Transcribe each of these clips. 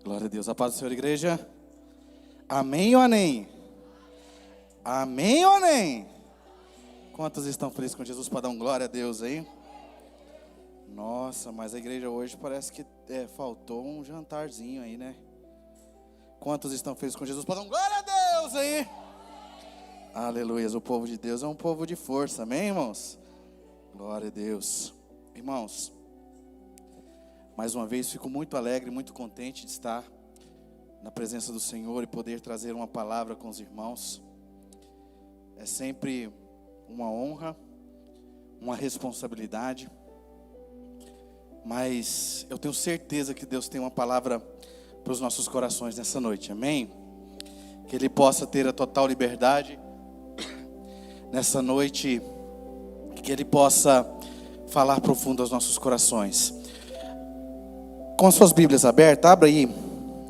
Glória a Deus. A paz do Senhor, igreja. Amém ou amém? Amém ou amém? Quantos estão felizes com Jesus para dar um glória a Deus aí? Nossa, mas a igreja hoje parece que faltou um jantarzinho aí, né? Quantos estão felizes com Jesus para dar um glória a Deus aí? Aleluia. O povo de Deus é um povo de força, amém, irmãos? Glória a Deus. Irmãos, mais uma vez fico muito alegre, muito contente de estar na presença do Senhor e poder trazer uma palavra com os irmãos. É sempre uma honra, uma responsabilidade, mas eu tenho certeza que Deus tem uma palavra para os nossos corações nessa noite, amém? Que Ele possa ter a total liberdade nessa noite, que Ele possa falar profundo aos nossos corações. Com as suas Bíblias abertas, abra aí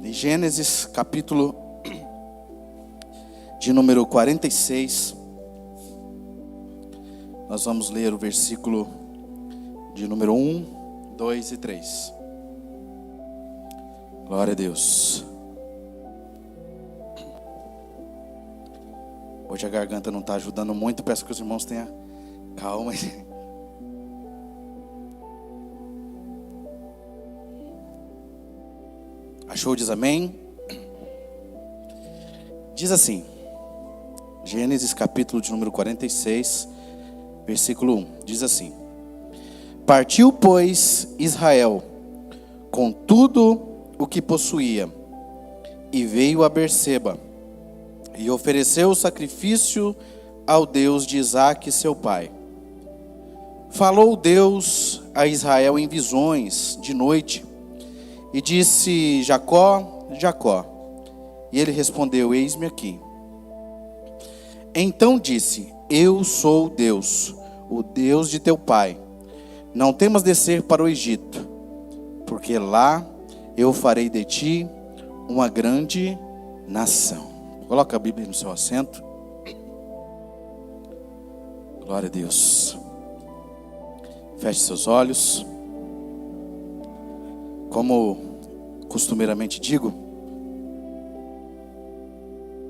em Gênesis capítulo de número 46. Nós vamos ler o versículo de número 1, 2 e 3. Glória a Deus. Hoje a garganta não está ajudando muito, peço que os irmãos tenham calma. Achou? Diz amém. Diz assim, Gênesis capítulo de número 46, versículo 1, diz assim: Partiu, pois, Israel com tudo o que possuía, e veio a Berseba, e ofereceu o sacrifício ao Deus de Isaque seu pai. Falou Deus a Israel em visões de noite, e disse: Jacó, Jacó. E ele respondeu: Eis-me aqui. Então disse: Eu sou Deus, o Deus de teu pai. Não temas descer para o Egito, porque lá eu farei de ti uma grande nação. Coloca a Bíblia no seu assento. Glória a Deus. Feche seus olhos. Como costumeiramente digo,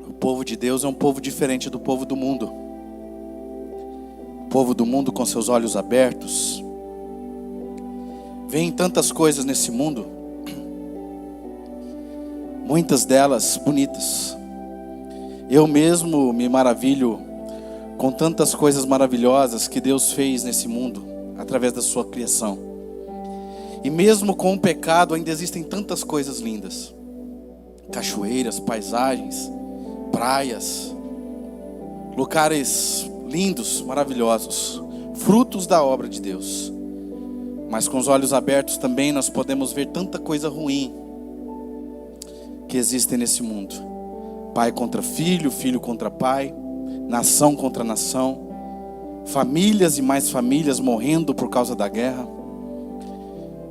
o povo de Deus é um povo diferente do povo do mundo. O povo do mundo, com seus olhos abertos, vê tantas coisas nesse mundo, muitas delas bonitas. Eu mesmo me maravilho com tantas coisas maravilhosas que Deus fez nesse mundo, através da sua criação. E mesmo com o pecado ainda existem tantas coisas lindas. Cachoeiras, paisagens, praias, lugares lindos, maravilhosos, frutos da obra de Deus. Mas com os olhos abertos também nós podemos ver tanta coisa ruim que existe nesse mundo. Pai contra filho, filho contra pai, nação contra nação, famílias e mais famílias morrendo por causa da guerra.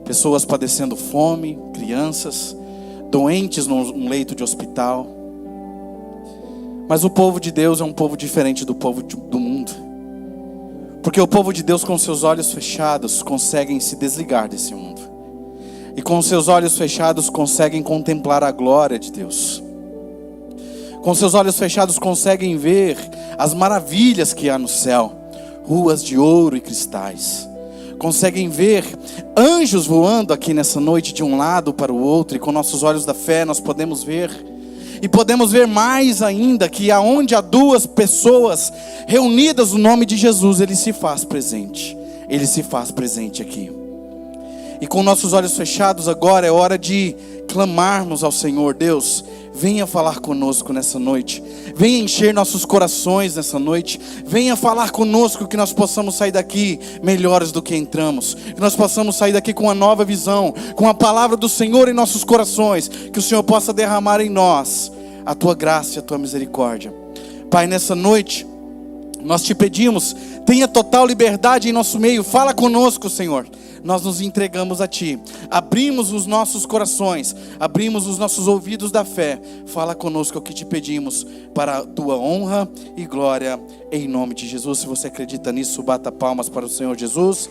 Pessoas padecendo fome, crianças doentes num leito de hospital. Mas o povo de Deus é um povo diferente do povo do mundo. Porque o povo de Deus, com seus olhos fechados, conseguem se desligar desse mundo. E com seus olhos fechados conseguem contemplar a glória de Deus. Com seus olhos fechados conseguem ver as maravilhas que há no céu. Ruas de ouro e cristais. Conseguem ver anjos voando aqui nessa noite de um lado para o outro. E com nossos olhos da fé nós podemos ver. E podemos ver mais ainda que aonde há duas pessoas reunidas no nome de Jesus, Ele se faz presente. Ele se faz presente aqui. E com nossos olhos fechados agora é hora de clamarmos ao Senhor. Deus, venha falar conosco nessa noite. Venha encher nossos corações nessa noite. Venha falar conosco, que nós possamos sair daqui melhores do que entramos. Que nós possamos sair daqui com uma nova visão, com a palavra do Senhor em nossos corações. Que o Senhor possa derramar em nós a Tua graça e a Tua misericórdia. Pai, nessa noite nós te pedimos, tenha total liberdade em nosso meio. Fala conosco, Senhor. Nós nos entregamos a Ti. Abrimos os nossos corações. Abrimos os nossos ouvidos da fé. Fala conosco, é o que te pedimos, para a Tua honra e glória, em nome de Jesus. Se você acredita nisso, bata palmas para o Senhor Jesus.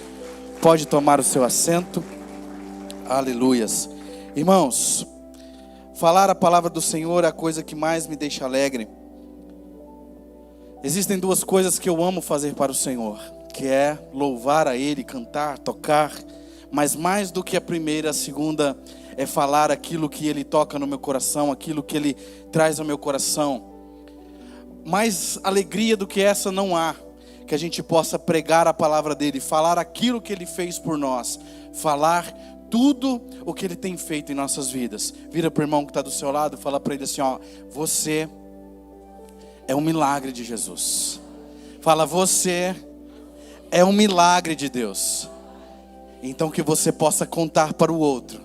Pode tomar o seu assento. Aleluias. Irmãos, falar a palavra do Senhor é a coisa que mais me deixa alegre. Existem duas coisas que eu amo fazer para o Senhor, que é louvar a Ele, cantar, tocar. Mas mais do que a primeira, a segunda é falar aquilo que Ele toca no meu coração, aquilo que Ele traz ao meu coração. Mais alegria do que essa não há, que a gente possa pregar a palavra dEle, falar aquilo que Ele fez por nós, falar tudo o que Ele tem feito em nossas vidas. Vira para o irmão que está do seu lado, fala para ele assim, ó, você é um milagre de Jesus. Fala, você é um milagre de Deus. Então que você possa contar para o outro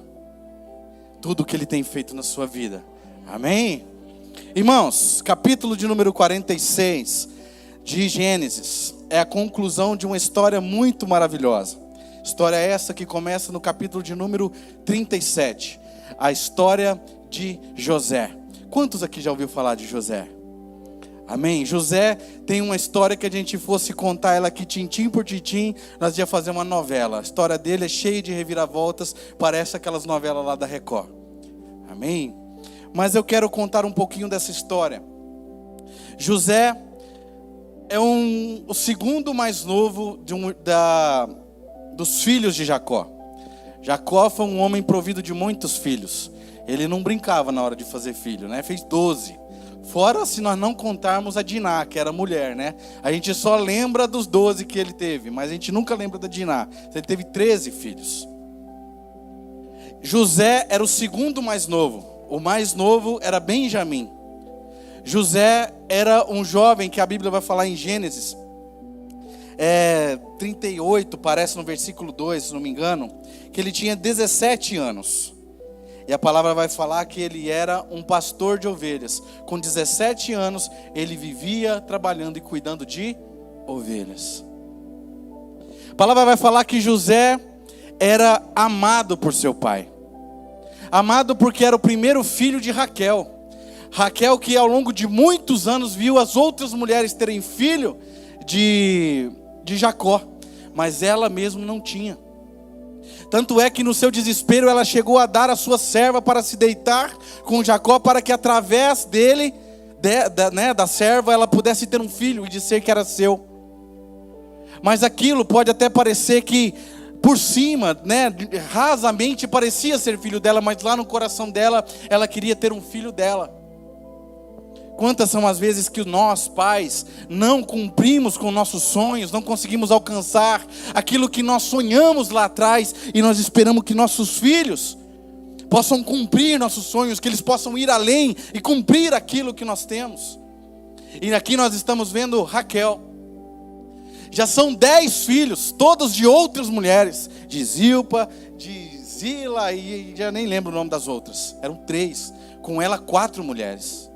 tudo o que Ele tem feito na sua vida. Amém? Irmãos, capítulo de número 46 de Gênesis é a conclusão de uma história muito maravilhosa. História essa que começa no capítulo de número 37. A história de José. Quantos aqui já ouviu falar de José? Amém? José tem uma história que a gente fosse contar ela aqui tintim por tintim, nós ia fazer uma novela. A história dele é cheia de reviravoltas, parece aquelas novelas lá da Record. Amém? Mas eu quero contar um pouquinho dessa história. José é o segundo mais novo dos filhos de Jacó. Jacó foi um homem provido de muitos filhos. Ele não brincava na hora de fazer filho, né? Fez 12. Fora se nós não contarmos a Diná, que era mulher, né? A gente só lembra dos 12 que ele teve, mas a gente nunca lembra da Diná. Ele teve 13 filhos. José era o segundo mais novo. O mais novo era Benjamim. José era um jovem que a Bíblia vai falar em Gênesis 38, parece no versículo 2, se não me engano, que ele tinha 17 anos. E a palavra vai falar que ele era um pastor de ovelhas. Com 17 anos, ele vivia trabalhando e cuidando de ovelhas. A palavra vai falar que José era amado por seu pai. Amado porque era o primeiro filho de Raquel. Raquel que ao longo de muitos anos viu as outras mulheres terem filho de Jacó. Mas ela mesma não tinha. Tanto é que no seu desespero ela chegou a dar a sua serva para se deitar com Jacó, para que através dele, da serva, ela pudesse ter um filho e dizer que era seu. Mas aquilo pode até parecer que por cima, rasamente parecia ser filho dela, mas lá no coração dela, ela queria ter um filho dela. Quantas são as vezes que nós, pais, não cumprimos com nossos sonhos, não conseguimos alcançar aquilo que nós sonhamos lá atrás, e nós esperamos que nossos filhos possam cumprir nossos sonhos, que eles possam ir além e cumprir aquilo que nós temos. E aqui nós estamos vendo Raquel. Já são 10 filhos, todos de outras mulheres, de Zilpa, de Zila, e já nem lembro o nome das outras. Eram 3, com ela 4 mulheres.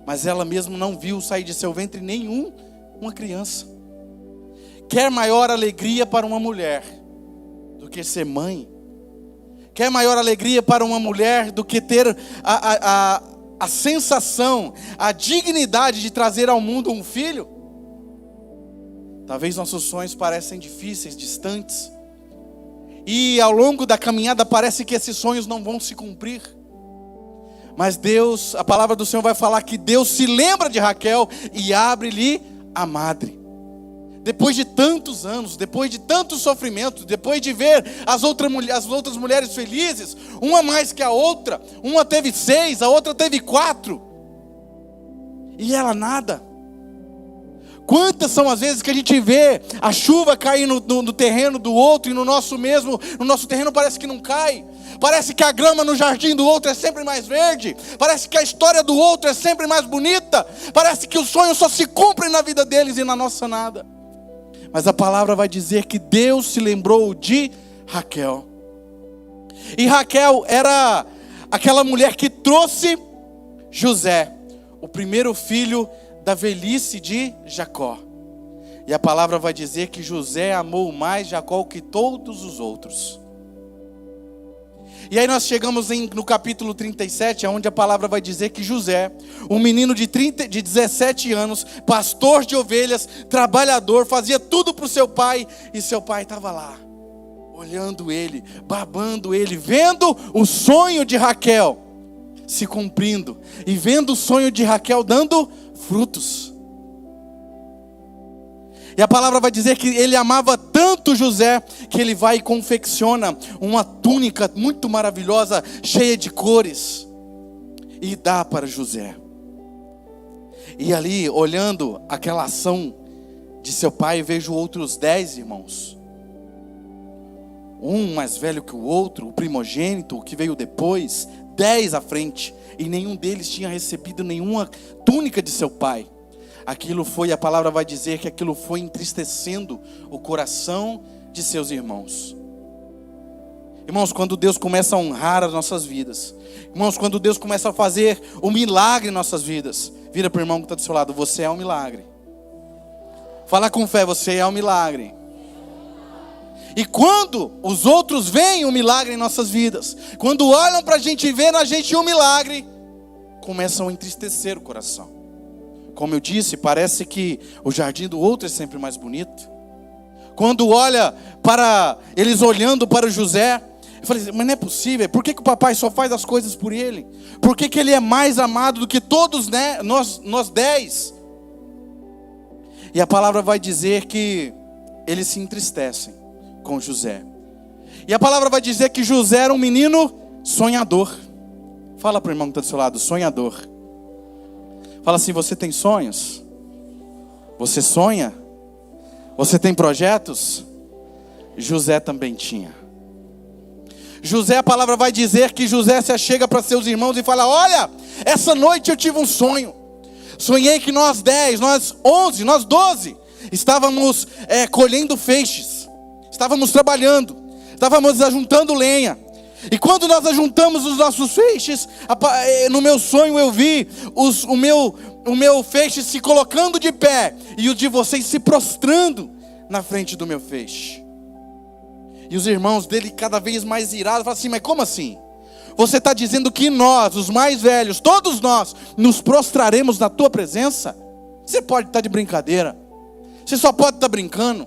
Mas ela mesmo não viu sair de seu ventre uma criança. Quer maior alegria para uma mulher do que ser mãe? Quer maior alegria para uma mulher do que ter a sensação, a dignidade de trazer ao mundo um filho? Talvez nossos sonhos parecem difíceis, distantes. E ao longo da caminhada parece que esses sonhos não vão se cumprir. Mas Deus, a palavra do Senhor vai falar que Deus se lembra de Raquel e abre-lhe a madre. Depois de tantos anos, depois de tantos sofrimentos, depois de ver as outras mulheres felizes, uma mais que a outra, uma teve 6, a outra teve 4. E ela nada. Quantas são as vezes que a gente vê a chuva cair no terreno do outro, e no nosso terreno parece que não cai. Parece que a grama no jardim do outro é sempre mais verde. Parece que a história do outro é sempre mais bonita. Parece que os sonhos só se cumprem na vida deles e na nossa nada. Mas a palavra vai dizer que Deus se lembrou de Raquel. E Raquel era aquela mulher que trouxe José, o primeiro filho da velhice de Jacó. E a palavra vai dizer que José amou mais Jacó que todos os outros. E aí nós chegamos no capítulo 37, onde a palavra vai dizer que José, um menino de 17 anos, pastor de ovelhas, trabalhador, fazia tudo para o seu pai, e seu pai estava lá, olhando ele, babando ele, vendo o sonho de Raquel se cumprindo e vendo o sonho de Raquel dando frutos. E a palavra vai dizer que ele amava tanto José que ele vai e confecciona uma túnica muito maravilhosa, cheia de cores, e dá para José. E ali, olhando aquela ação de seu pai, vejo outros 10 irmãos. Um mais velho que o outro, o primogênito, o que veio depois, 10 à frente. E nenhum deles tinha recebido nenhuma túnica de seu pai. Aquilo foi, a palavra vai dizer que aquilo foi entristecendo o coração de seus irmãos. Irmãos, quando Deus começa a honrar as nossas vidas, irmãos, quando Deus começa a fazer um milagre em nossas vidas, vira para o irmão que está do seu lado: você é um milagre. Fala com fé: você é um milagre. E quando os outros veem um milagre em nossas vidas, quando olham para a gente e veem na gente um milagre, começam a entristecer o coração. Como eu disse, parece que o jardim do outro é sempre mais bonito. Quando olha para eles olhando para o José, eu falei: mas não é possível, por que o papai só faz as coisas por ele? Por que ele é mais amado do que todos, né, nós 10? E a palavra vai dizer que eles se entristecem com José. E a palavra vai dizer que José era um menino sonhador. Fala para o irmão que está do seu lado: sonhador. Fala assim: você tem sonhos? Você sonha? Você tem projetos? José também tinha. José, a palavra vai dizer que José se achega para seus irmãos e fala: olha, essa noite eu tive um sonho. Sonhei que nós 10, nós 11, nós 12 estávamos colhendo feixes. Estávamos trabalhando, estávamos ajuntando lenha. E quando nós ajuntamos os nossos feixes, no meu sonho eu vi o meu feixe se colocando de pé e os de vocês se prostrando na frente do meu feixe. E os irmãos dele cada vez mais irados falam assim: mas como assim? Você está dizendo que nós, os mais velhos, todos nós, nos prostraremos na tua presença? Você pode estar de brincadeira. Você só pode estar brincando.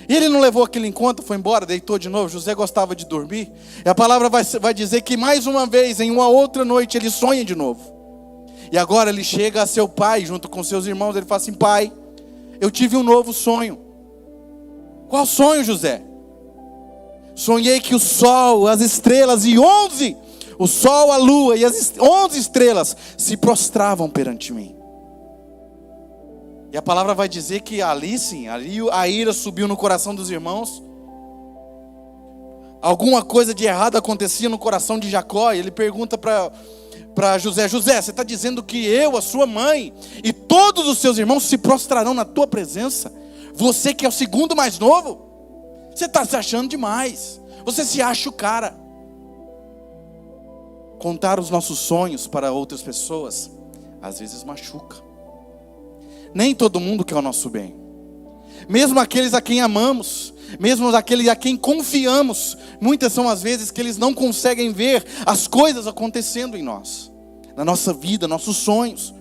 E ele não levou aquilo em conta, foi embora, deitou de novo. José gostava de dormir. E a palavra vai dizer que mais uma vez, em uma outra noite, ele sonha de novo. E agora ele chega a seu pai, junto com seus irmãos. Ele fala assim: pai, eu tive um novo sonho. Qual sonho, José? Sonhei que o sol, as estrelas e 11, o sol, a lua e as 11 estrelas se prostravam perante mim. E a palavra vai dizer que ali sim, ali a ira subiu no coração dos irmãos. Alguma coisa de errado acontecia no coração de Jacó. E ele pergunta para José: José, você está dizendo que eu, a sua mãe e todos os seus irmãos se prostrarão na tua presença? Você que é o segundo mais novo? Você está se achando demais. Você se acha o cara. Contar os nossos sonhos para outras pessoas às vezes machuca. Nem todo mundo quer o nosso bem. Mesmo aqueles a quem amamos, mesmo aqueles a quem confiamos, muitas são as vezes que eles não conseguem ver as coisas acontecendo em nós, na nossa vida, nossos sonhos.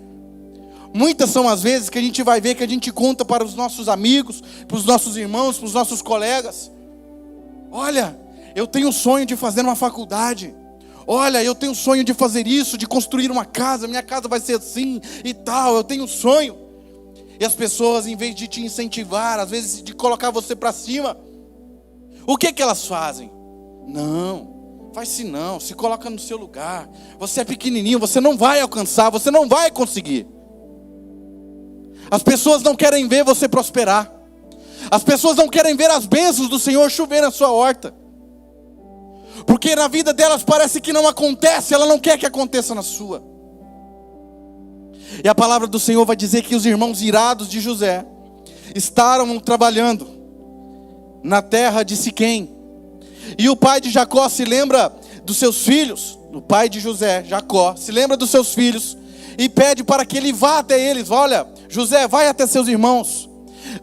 Muitas são as vezes que a gente vai ver, que a gente conta para os nossos amigos, para os nossos irmãos, para os nossos colegas: olha, eu tenho o sonho de fazer uma faculdade. Olha, eu tenho o sonho de fazer isso, de construir uma casa, minha casa vai ser assim e tal, eu tenho um sonho. E as pessoas, em vez de te incentivar, às vezes de colocar você para cima, o que elas fazem? Não, faz não, se coloca no seu lugar. Você é pequenininho, você não vai alcançar, você não vai conseguir. As pessoas não querem ver você prosperar. As pessoas não querem ver as bênçãos do Senhor chover na sua horta. Porque na vida delas parece que não acontece, ela não quer que aconteça na sua. E a palavra do Senhor vai dizer que os irmãos irados de José estavam trabalhando na terra de Siquém. E o pai de Jacó se lembra dos seus filhos. O pai de José, Jacó, se lembra dos seus filhos e pede para que ele vá até eles. Olha, José, vai até seus irmãos.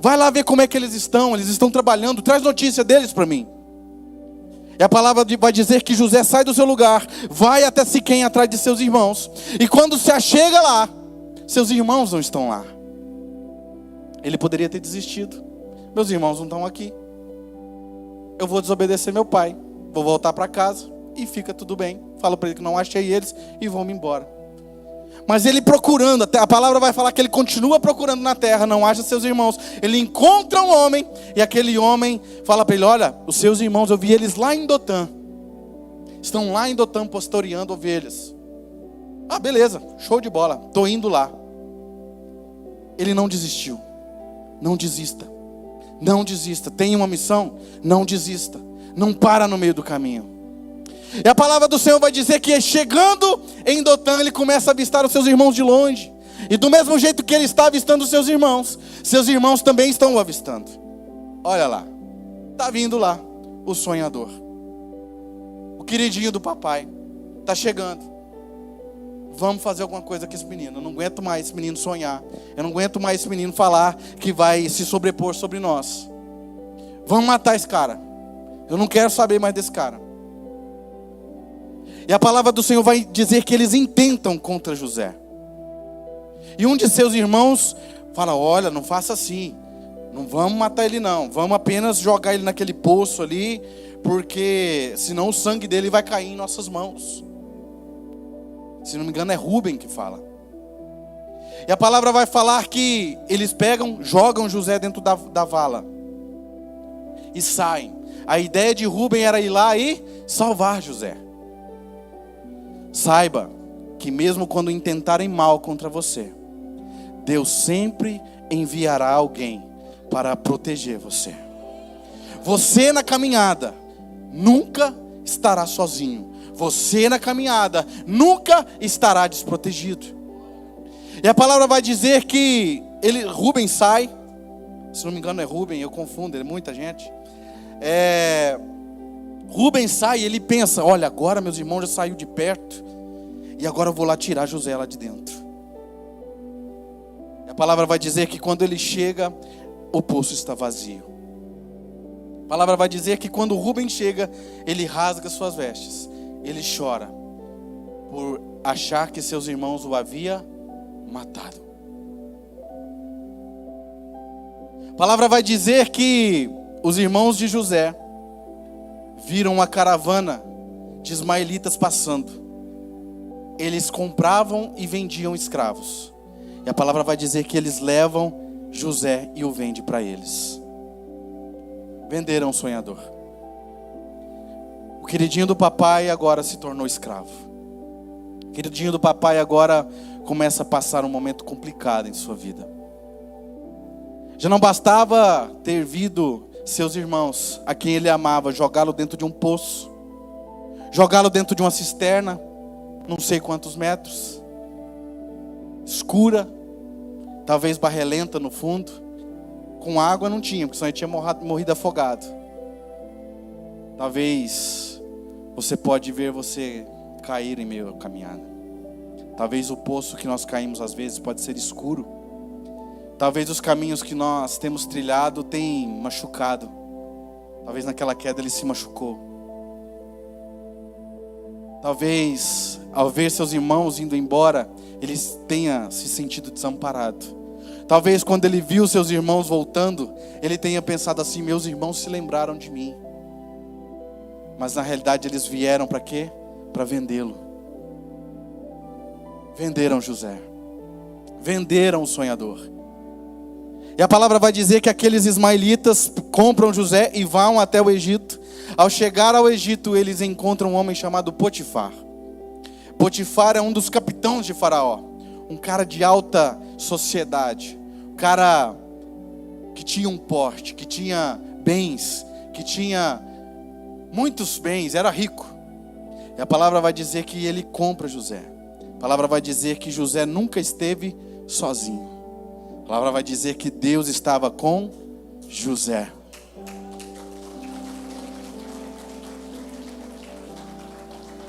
Vai lá ver como é que eles estão trabalhando. Traz notícia deles para mim. E a palavra vai dizer que José sai do seu lugar, vai até Siquém atrás de seus irmãos. E quando se achega lá, seus irmãos não estão lá. Ele poderia ter desistido. Meus irmãos não estão aqui. Eu vou desobedecer meu pai. Vou voltar para casa. e fica tudo bem. Falo para ele que não achei eles e vou-me embora. Mas ele procurando, a palavra vai falar que ele continua procurando na terra, não acha seus irmãos. Ele encontra um homem e aquele homem fala para ele: olha, os seus irmãos, eu vi eles lá em Dotã. Estão lá em Dotã pastoreando ovelhas. Ah, beleza, show de bola, estou indo lá. Ele não desistiu. Não desista. Não desista. Tem uma missão? Não desista. Não para no meio do caminho. E a palavra do Senhor vai dizer que chegando em Dotã, ele começa a avistar os seus irmãos de longe. E do mesmo jeito que ele está avistando os seus irmãos também estão o avistando. Olha lá, está vindo lá o sonhador, o queridinho do papai, está chegando. Vamos fazer alguma coisa com esse menino. Eu não aguento mais esse menino sonhar. Eu não aguento mais esse menino falar que vai se sobrepor sobre nós. Vamos matar esse cara. Eu não quero saber mais desse cara. E a palavra do Senhor vai dizer que eles intentam contra José. E um de seus irmãos fala: olha, não faça assim. Não vamos matar ele não. Vamos apenas jogar ele naquele poço ali, porque senão o sangue dele vai cair em nossas mãos. Se não me engano é Rubem que fala. E a palavra vai falar que eles jogam José dentro da vala e saem. A ideia de Rubem era ir lá e salvar José. Saiba que mesmo quando intentarem mal contra você, Deus sempre enviará alguém para proteger você. Você na caminhada nunca estará sozinho. Você na caminhada nunca estará desprotegido. E a palavra vai dizer que Rubem sai. Se não me engano é Rubem, eu confundo, é muita gente. Rubem sai e ele pensa: olha, agora meus irmãos já saíram de perto, e agora eu vou lá tirar José lá de dentro. E a palavra vai dizer que quando ele chega, o poço está vazio. A palavra vai dizer que quando Rubem chega, ele rasga suas vestes. Ele chora por achar que seus irmãos o haviam matado. A palavra vai dizer que os irmãos de José viram uma caravana de ismaelitas passando. Eles compravam e vendiam escravos. E a palavra vai dizer que eles levam José e o vendem para eles. Venderam o sonhador. O queridinho do papai agora se tornou escravo. O queridinho do papai agora começa a passar um momento complicado em sua vida. Já não bastava ter visto seus irmãos, a quem ele amava, jogá-lo dentro de um poço, jogá-lo dentro de uma cisterna, não sei quantos metros, escura, talvez barrelenta no fundo, com água não tinha, porque senão ele tinha morrido afogado. Talvez você pode ver você cair em meio à caminhada. Talvez o poço que nós caímos às vezes pode ser escuro. Talvez os caminhos que nós temos trilhado tenham machucado. Talvez naquela queda ele se machucou. Talvez ao ver seus irmãos indo embora, ele tenha se sentido desamparado. Talvez quando ele viu seus irmãos voltando, ele tenha pensado assim: meus irmãos se lembraram de mim. Mas na realidade eles vieram para quê? Para vendê-lo. Venderam José. Venderam o sonhador. E a palavra vai dizer que aqueles ismaelitas compram José e vão até o Egito. Ao chegar ao Egito, eles encontram um homem chamado Potifar. Potifar é um dos capitães de Faraó. Um cara de alta sociedade. Um cara que tinha um porte, que tinha bens, que tinha muitos bens, era rico. E a palavra vai dizer que ele compra José. A palavra vai dizer que José nunca esteve sozinho. A palavra vai dizer que Deus estava com José.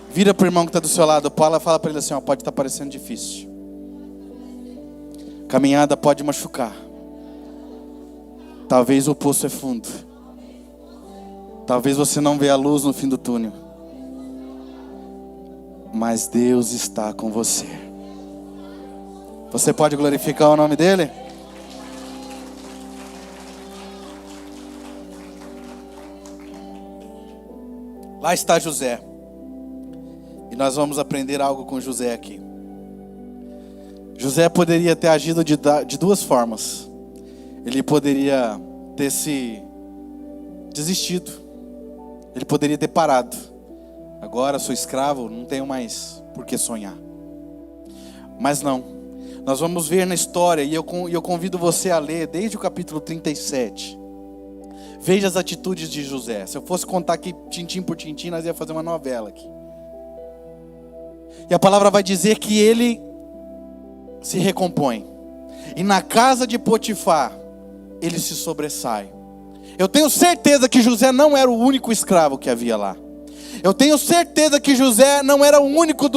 Vira para o irmão que está do seu lado, fala para ele assim: ó, pode estar parecendo difícil. Caminhada pode machucar. Talvez o poço é fundo. Talvez você não vê a luz no fim do túnel. Mas Deus está com você. Você pode glorificar o nome dele? Lá está José. E nós vamos aprender algo com José aqui. José poderia ter agido de duas formas. Ele poderia ter se desistido. Ele poderia ter parado. Agora sou escravo, não tenho mais por que sonhar. Mas não. Nós vamos ver na história, e eu convido você a ler desde o capítulo 37. Veja as atitudes de José. Se eu fosse contar aqui tintim por tintim, nós ia fazer uma novela aqui. E a palavra vai dizer que ele se recompõe. E na casa de Potifar, ele se sobressai. Eu tenho certeza que José não era o único escravo que havia lá. Eu tenho certeza que José não era o único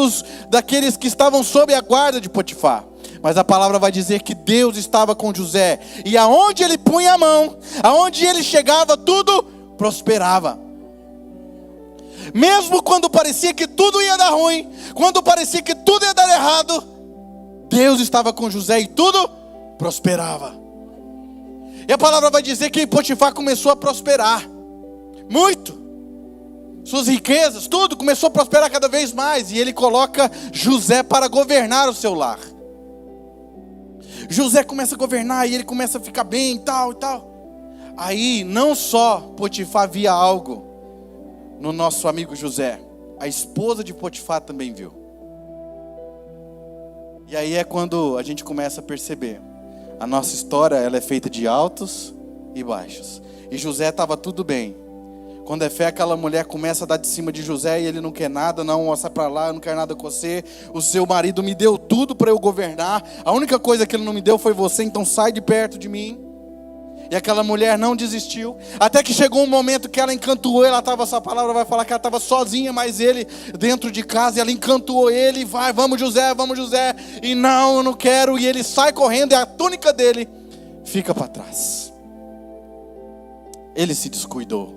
daqueles que estavam sob a guarda de Potifar. Mas a palavra vai dizer que Deus estava com José. E aonde ele punha a mão, aonde ele chegava, tudo prosperava. Mesmo quando parecia que tudo ia dar ruim, quando parecia que tudo ia dar errado, Deus estava com José e tudo prosperava. E a palavra vai dizer que Potifar começou a prosperar. Muito. Suas riquezas, tudo começou a prosperar cada vez mais. E ele coloca José para governar o seu lar. José começa a governar e ele começa a ficar bem e tal e tal. Aí não só Potifar via algo no nosso amigo José, a esposa de Potifar também viu. E aí é quando a gente começa a perceber. A nossa história, ela é feita de altos e baixos. E José estava tudo bem. Quando é fé, aquela mulher começa a dar de cima de José e ele não quer nada, não, sai para lá, eu não quero nada com você. O seu marido me deu tudo para eu governar. A única coisa que ele não me deu foi você, então sai de perto de mim. E aquela mulher não desistiu. Até que chegou um momento que ela encantou ele. Essa palavra vai falar que ela estava sozinha, mas ele dentro de casa. E ela encantou ele. Vai, vamos José, vamos José. E não, eu não quero. E ele sai correndo e a túnica dele fica para trás. Ele se descuidou.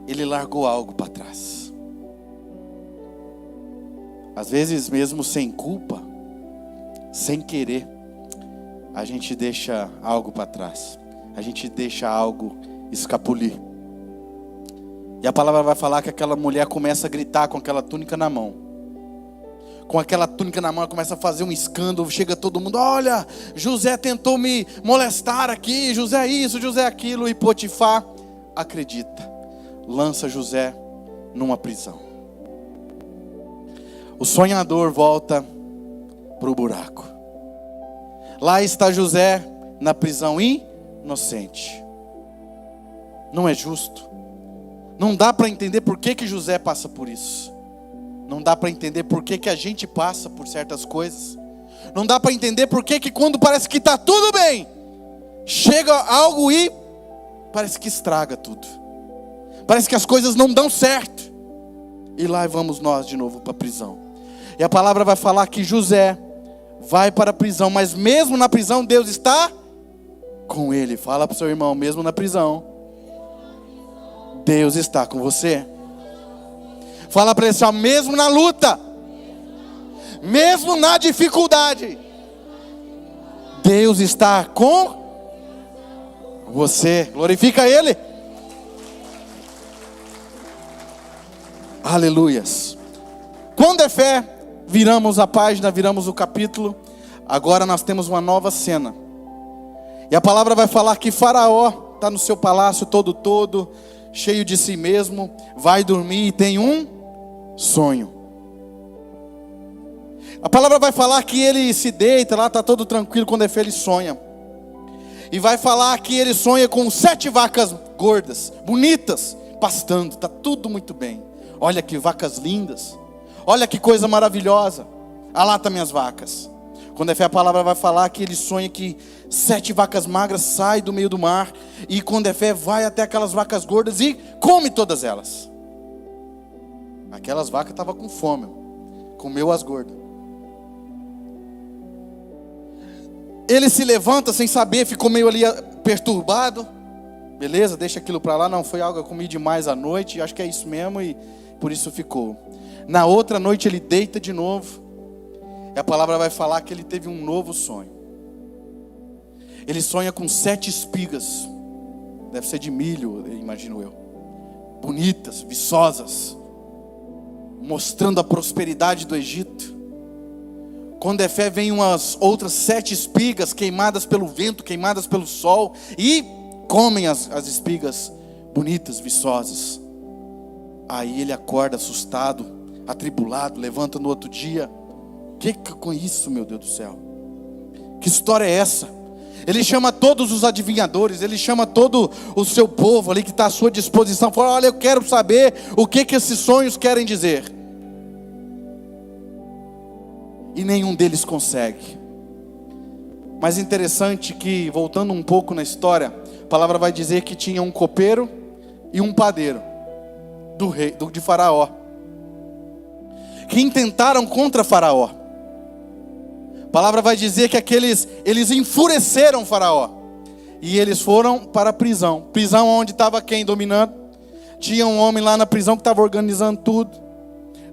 Ele largou algo para trás. Às vezes mesmo sem culpa, sem querer, a gente deixa algo para trás. A gente deixa algo escapulir. E a palavra vai falar que aquela mulher começa a gritar com aquela túnica na mão. Com aquela túnica na mão, ela começa a fazer um escândalo. Chega todo mundo, olha, José tentou me molestar aqui. José isso, José aquilo. E Potifar acredita. Lança José numa prisão. O sonhador volta para o buraco. Lá está José na prisão inocente. Não é justo. Não dá para entender por que José passa por isso. Não dá para entender por que a gente passa por certas coisas. Não dá para entender por que quando parece que está tudo bem, chega algo e parece que estraga tudo. Parece que as coisas não dão certo. E lá vamos nós de novo para a prisão. E a palavra vai falar que José vai para a prisão. Mas mesmo na prisão Deus está com ele. Fala para o seu irmão, mesmo na prisão Deus está com você. Fala para ele assim, mesmo na luta, mesmo na dificuldade, Deus está com você. Glorifica Ele. Aleluias. Quando é fé, viramos a página, viramos o capítulo. Agora nós temos uma nova cena. E a palavra vai falar que Faraó está no seu palácio todo, cheio de si mesmo, vai dormir e tem um sonho. A palavra vai falar que ele se deita lá, está todo tranquilo. Quando é fé, ele sonha. E vai falar que ele sonha com 7 vacas gordas, bonitas, pastando. Está tudo muito bem. Olha que vacas lindas. Olha que coisa maravilhosa. Ah, lá estão minhas vacas. Quando é fé, a palavra vai falar que ele sonha que 7 vacas magras saem do meio do mar. E quando é fé, vai até aquelas vacas gordas e come todas elas. Aquelas vacas estavam com fome. Comeu as gordas. Ele se levanta sem saber, ficou meio ali perturbado. Beleza, deixa aquilo para lá. Não, foi algo que eu comi demais à noite. Acho que é isso mesmo e por isso ficou. Na outra noite ele deita de novo. E a palavra vai falar que ele teve um novo sonho. Ele sonha com 7 espigas. Deve ser de milho, imagino eu. Bonitas, viçosas. mostrando a prosperidade do Egito. Com Defé vem umas outras 7 espigas queimadas pelo vento, queimadas pelo sol, e comem as espigas bonitas, viçosas. Aí ele acorda assustado, atribulado, levanta no outro dia. Que com isso, meu Deus do céu? Que história é essa? Ele chama todos os adivinhadores, ele chama todo o seu povo ali que está à sua disposição. Fala: olha, eu quero saber o que esses sonhos querem dizer. E nenhum deles consegue. Mas interessante que, voltando um pouco na história, a palavra vai dizer que tinha um copeiro e um padeiro do rei, de Faraó, que intentaram contra Faraó. A palavra vai dizer que eles enfureceram Faraó. E eles foram para a prisão. Prisão onde estava quem dominando? Tinha um homem lá na prisão que estava organizando tudo.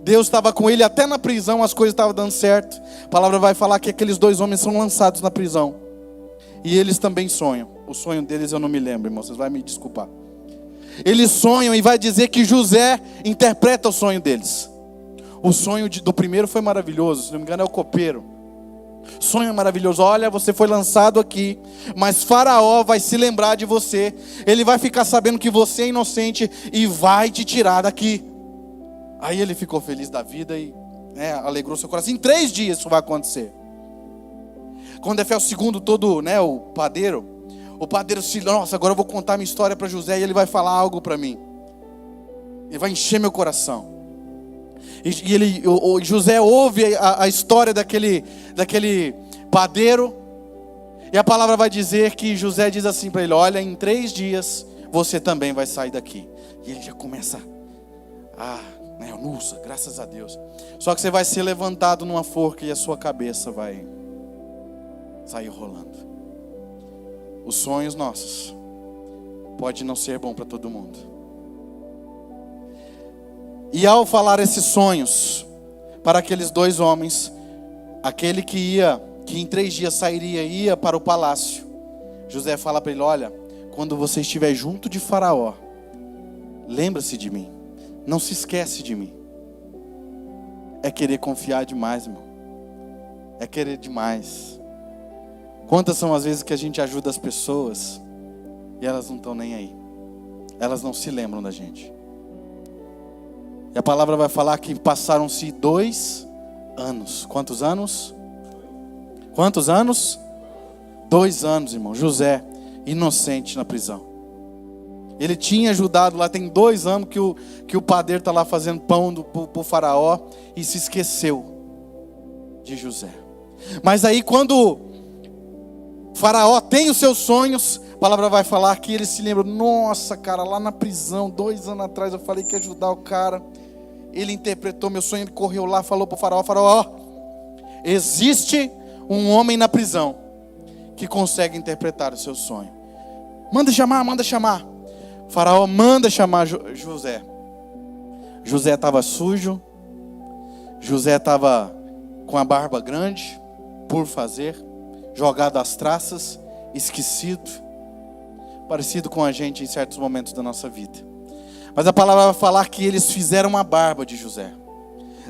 Deus estava com ele até na prisão, as coisas estavam dando certo. A palavra vai falar que aqueles 2 homens são lançados na prisão. E eles também sonham. O sonho deles eu não me lembro, irmão, vocês vão me desculpar. Eles sonham e vai dizer que José interpreta o sonho deles. O sonho do primeiro foi maravilhoso, se não me engano é o copeiro. Sonho é maravilhoso: olha, você foi lançado aqui, mas Faraó vai se lembrar de você. Ele vai ficar sabendo que você é inocente e vai te tirar daqui. Aí ele ficou feliz da vida e alegrou seu coração. Em 3 dias isso vai acontecer. Quando é o segundo, o padeiro se, nossa, agora eu vou contar minha história para José e ele vai falar algo para mim. Ele vai encher meu coração. E José ouve a história daquele padeiro. E a palavra vai dizer que José diz assim para ele: olha, em 3 dias você também vai sair daqui. E ele já começa Nusa, graças a Deus. Só que você vai ser levantado numa forca e a sua cabeça vai sair rolando. Os sonhos nossos pode não ser bom para todo mundo. E ao falar esses sonhos para aqueles 2 homens, aquele que em 3 dias sairia, ia para o palácio, José fala para ele: olha, quando você estiver junto de Faraó, lembra-se de mim. Não se esquece de mim. É querer confiar demais, irmão. É querer demais. Quantas são as vezes que a gente ajuda as pessoas e elas não estão nem aí? Elas não se lembram da gente. E a palavra vai falar que passaram-se 2 anos. Quantos anos? Quantos anos? 2 anos, irmão. José, inocente na prisão. Ele tinha ajudado lá, tem 2 anos que o padeiro está lá fazendo pão para o Faraó e se esqueceu de José. Mas aí quando Faraó tem os seus sonhos, a palavra vai falar que ele se lembra: nossa, cara, lá na prisão, 2 anos atrás eu falei que ia ajudar o cara. Ele interpretou meu sonho, ele correu lá, falou para o Faraó: Faraó, existe um homem na prisão que consegue interpretar o seu sonho. Manda chamar, manda chamar. Faraó manda chamar José. José estava sujo. José estava com a barba grande por fazer, jogado às traças, esquecido, parecido com a gente em certos momentos da nossa vida. Mas a palavra vai falar que eles fizeram uma barba de José,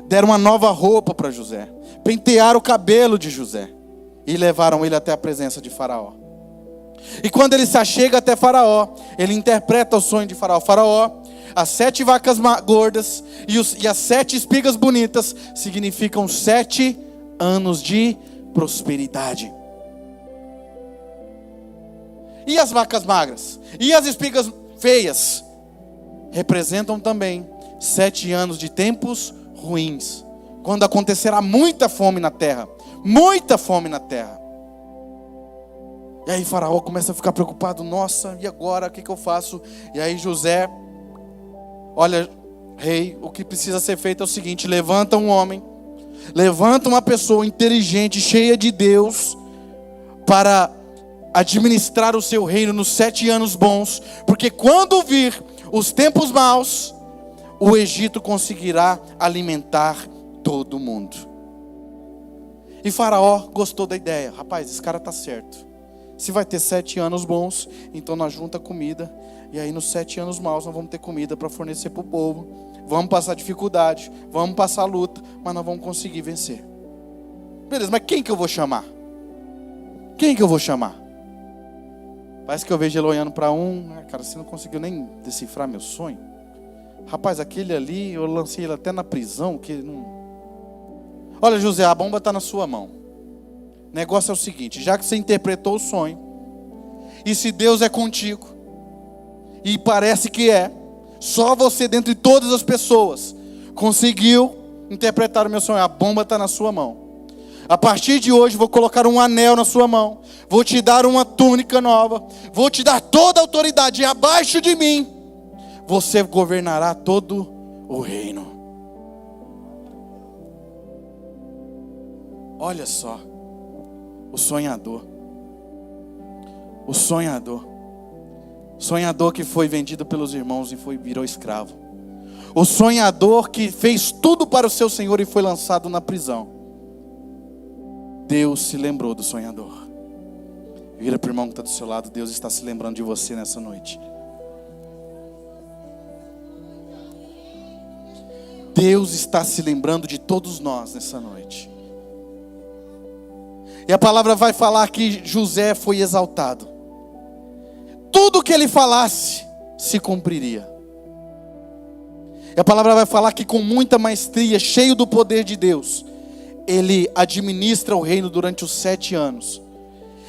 deram uma nova roupa para José, pentearam o cabelo de José e levaram ele até a presença de Faraó. E quando ele se achega até Faraó, ele interpreta o sonho de Faraó. Faraó, as 7 vacas gordas e as 7 espigas bonitas significam 7 anos de prosperidade. E as vacas magras e as espigas feias representam também 7 anos de tempos ruins, quando acontecerá muita fome na terra. Muita fome na terra. E aí Faraó começa a ficar preocupado: nossa, e agora, o que eu faço? E aí José: olha, rei, o que precisa ser feito é o seguinte: levanta um homem, levanta uma pessoa inteligente, cheia de Deus, para administrar o seu reino nos 7 anos bons, porque quando vir os tempos maus, o Egito conseguirá alimentar todo mundo. E Faraó gostou da ideia: rapaz, esse cara está certo. Se vai ter 7 anos bons, então nós junta comida. E aí nos 7 anos maus nós vamos ter comida para fornecer para o povo. vamos passar dificuldade, vamos passar luta, mas nós vamos conseguir vencer. Beleza, mas quem que eu vou chamar? Quem que eu vou chamar? Parece que eu vejo ele olhando para cara, você não conseguiu nem decifrar meu sonho. Rapaz, aquele ali, eu lancei ele até na prisão, que não... Olha, José, a bomba está na sua mão. O negócio é o seguinte, já que você interpretou o sonho, e se Deus é contigo, e parece que é, só você dentre todas as pessoas conseguiu interpretar o meu sonho, a bomba está na sua mão. A partir de hoje vou colocar um anel na sua mão, vou te dar uma túnica nova, vou te dar toda a autoridade, e abaixo de mim você governará todo o reino. Olha só, o sonhador que foi vendido pelos irmãos e virou escravo, o sonhador que fez tudo para o seu Senhor e foi lançado na prisão. Deus se lembrou do sonhador. Vira para o irmão que está do seu lado, Deus está se lembrando de você nessa noite. Deus está se lembrando de todos nós nessa noite. E a palavra vai falar que José foi exaltado. Tudo que ele falasse se cumpriria. E a palavra vai falar que com muita maestria, cheio do poder de Deus, ele administra o reino durante os 7 anos.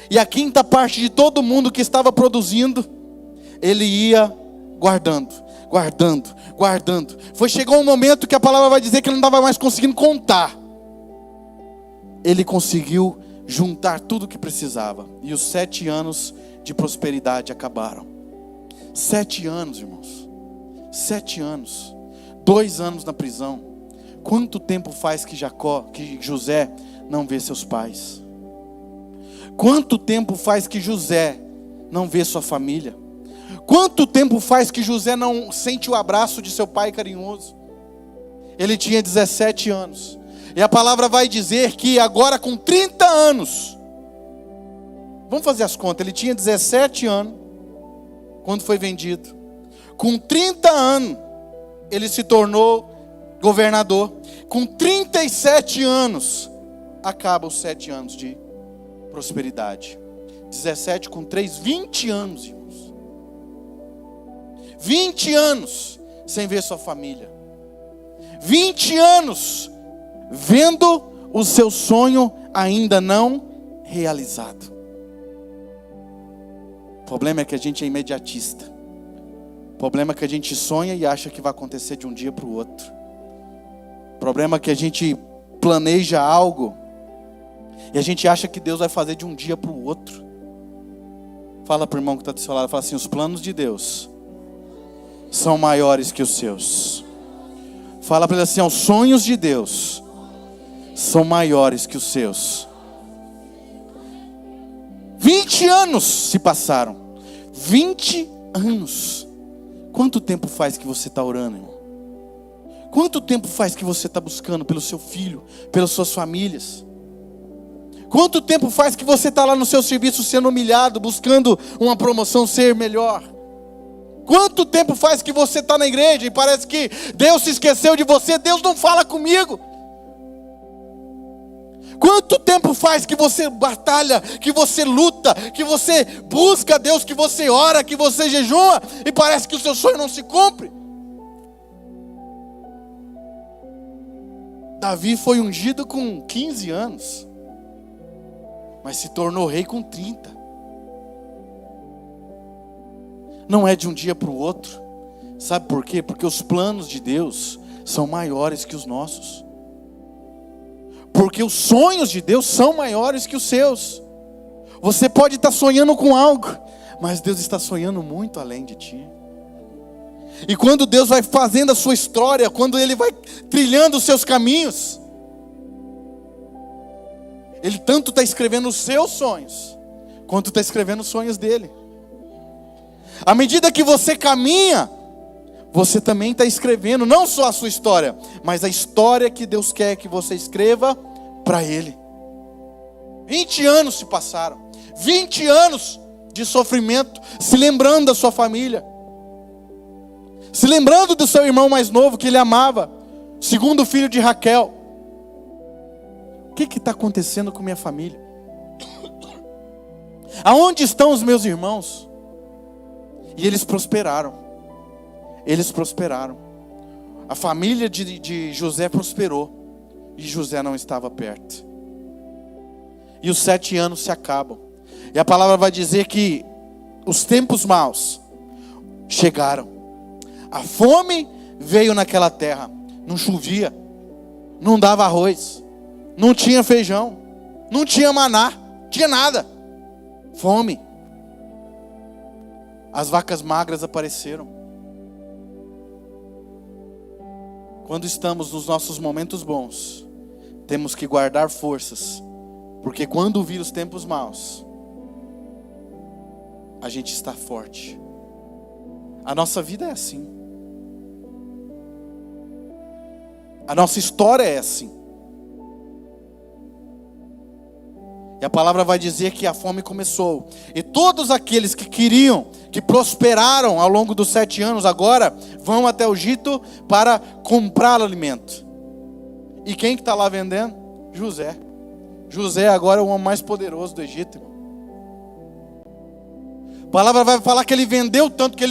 E a quinta parte de todo mundo que estava produzindo, ele ia guardando. Chegou um momento que a palavra vai dizer que ele não estava mais conseguindo contar. Ele conseguiu juntar tudo o que precisava. E os 7 anos de prosperidade acabaram. 7 anos, irmãos. 7 anos. 2 anos na prisão. Quanto tempo faz que José não vê seus pais? Quanto tempo faz que José não vê sua família? Quanto tempo faz que José não sente o abraço de seu pai carinhoso? Ele tinha 17 anos. E a palavra vai dizer que agora com 30 anos, vamos fazer as contas, ele tinha 17 anos quando foi vendido. Com 30 anos, ele se tornou governador. Com 37 anos, acaba os 7 anos de prosperidade. 17 com 3, 20 anos, irmãos. 20 anos sem ver sua família. 20 anos vendo o seu sonho ainda não realizado. O problema é que a gente é imediatista. O problema é que a gente sonha e acha que vai acontecer de um dia para o outro. O problema é que a gente planeja algo e a gente acha que Deus vai fazer de um dia para o outro. Fala para o irmão que está do seu lado, fala assim: os planos de Deus são maiores que os seus. Fala para ele assim: os sonhos de Deus são maiores que os seus. 20 anos se passaram. 20 anos. Quanto tempo faz que você está orando, irmão? Quanto tempo faz que você está buscando pelo seu filho, pelas suas famílias? Quanto tempo faz que você está lá no seu serviço sendo humilhado, buscando uma promoção, ser melhor? Quanto tempo faz que você está na igreja e parece que Deus se esqueceu de você, Deus não fala comigo? Quanto tempo faz que você batalha, que você luta, que você busca Deus, que você ora, que você jejua e parece que o seu sonho não se cumpre? Davi foi ungido com 15 anos, mas se tornou rei com 30. Não é de um dia para o outro. Sabe por quê? Porque os planos de Deus são maiores que os nossos. Porque os sonhos de Deus são maiores que os seus. Você pode estar sonhando com algo, mas Deus está sonhando muito além de ti. E quando Deus vai fazendo a sua história, quando Ele vai trilhando os seus caminhos, Ele tanto está escrevendo os seus sonhos, quanto está escrevendo os sonhos dEle. À medida que você caminha, você também está escrevendo não só a sua história, mas a história que Deus quer que você escreva para Ele. 20 anos se passaram. 20 anos de sofrimento, se lembrando da sua família, se lembrando do seu irmão mais novo que ele amava, segundo filho de Raquel. O que está acontecendo com minha família? Aonde estão os meus irmãos? E eles prosperaram. Eles prosperaram. A família de José prosperou. E José não estava perto. E os 7 anos se acabam. E a palavra vai dizer que os tempos maus chegaram. A fome veio naquela terra. Não chovia. Não dava arroz. Não tinha feijão. Não tinha maná. Não tinha nada. Fome. As vacas magras apareceram. Quando estamos nos nossos momentos bons, temos que guardar forças, porque quando vir os tempos maus, a gente está forte. A nossa vida é assim. A nossa história é assim. E a palavra vai dizer que a fome começou. E todos aqueles que queriam, que prosperaram ao longo dos 7 anos, agora vão até o Egito para comprar alimento. E quem que está lá vendendo? José. José agora é o homem mais poderoso do Egito. A palavra vai falar que ele vendeu tanto, que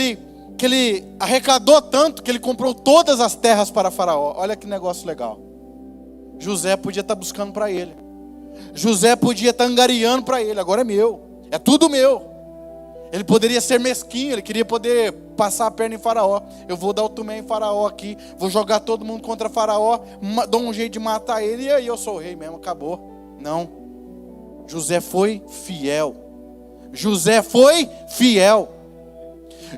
ele arrecadou tanto, que ele comprou todas as terras para Faraó. Olha que negócio legal. José podia estar buscando para ele. José podia estar angariando para ele. Agora é meu. É tudo meu. Ele poderia ser mesquinho. Ele queria poder passar a perna em Faraó. Eu vou dar o tumé em Faraó aqui. Vou jogar todo mundo contra Faraó. Dou um jeito de matar ele. E aí eu sou o rei mesmo. Acabou. Não. José foi fiel. José foi fiel.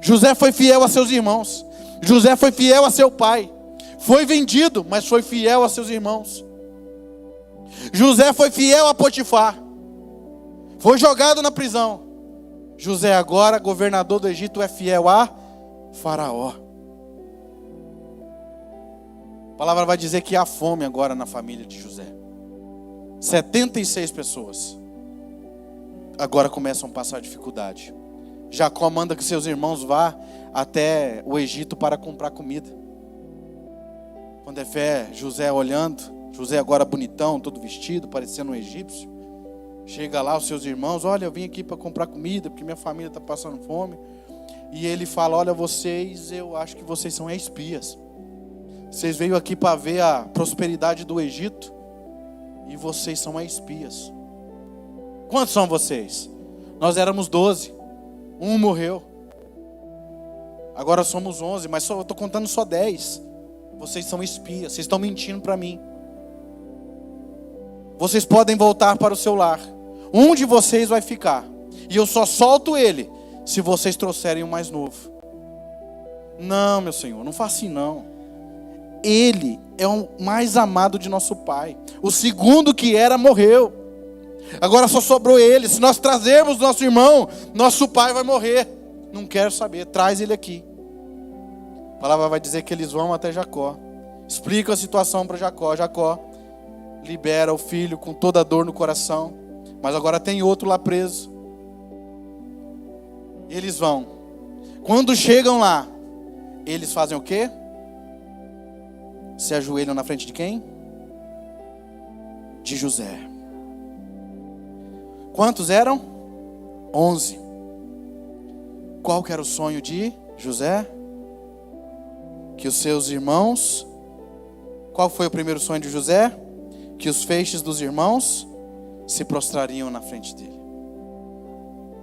José foi fiel a seus irmãos. José foi fiel a seu pai. Foi vendido, mas foi fiel a seus irmãos. José foi fiel a Potifar. Foi jogado na prisão. José agora, governador do Egito, é fiel a Faraó. A palavra vai dizer que há fome agora na família de José. 76 pessoas agora começam a passar dificuldade. Jacó manda que seus irmãos vá até o Egito para comprar comida. Quando é fé, José olhando, José agora bonitão, todo vestido, parecendo um egípcio. Chega lá os seus irmãos, olha, eu vim aqui para comprar comida, porque minha família está passando fome. E ele fala, olha, vocês, eu acho que vocês são espias. Vocês veio aqui para ver a prosperidade do Egito, e vocês são espias. Quantos são vocês? Nós éramos 12. Um morreu. Agora somos 11, mas eu estou contando só 10. Vocês são espias, vocês estão mentindo para mim. Vocês podem voltar para o seu lar. Um de vocês vai ficar. E eu só solto ele se vocês trouxerem o mais novo. Não, meu Senhor, não faça assim não. Ele é o mais amado de nosso pai. O segundo que era morreu. Agora só sobrou ele. Se nós trazermos nosso irmão, nosso pai vai morrer. Não quero saber, traz ele aqui. A palavra vai dizer que eles vão até Jacó. Explica a situação para Jacó. Jacó libera o filho com toda a dor no coração. Mas agora tem outro lá preso. E eles vão. Quando chegam lá, eles fazem o quê? Se ajoelham na frente de quem? De José. Quantos eram? 11. Qual que era o sonho de José? Que os seus irmãos... Qual foi o primeiro sonho de José? Que os feixes dos irmãos se prostrariam na frente dele.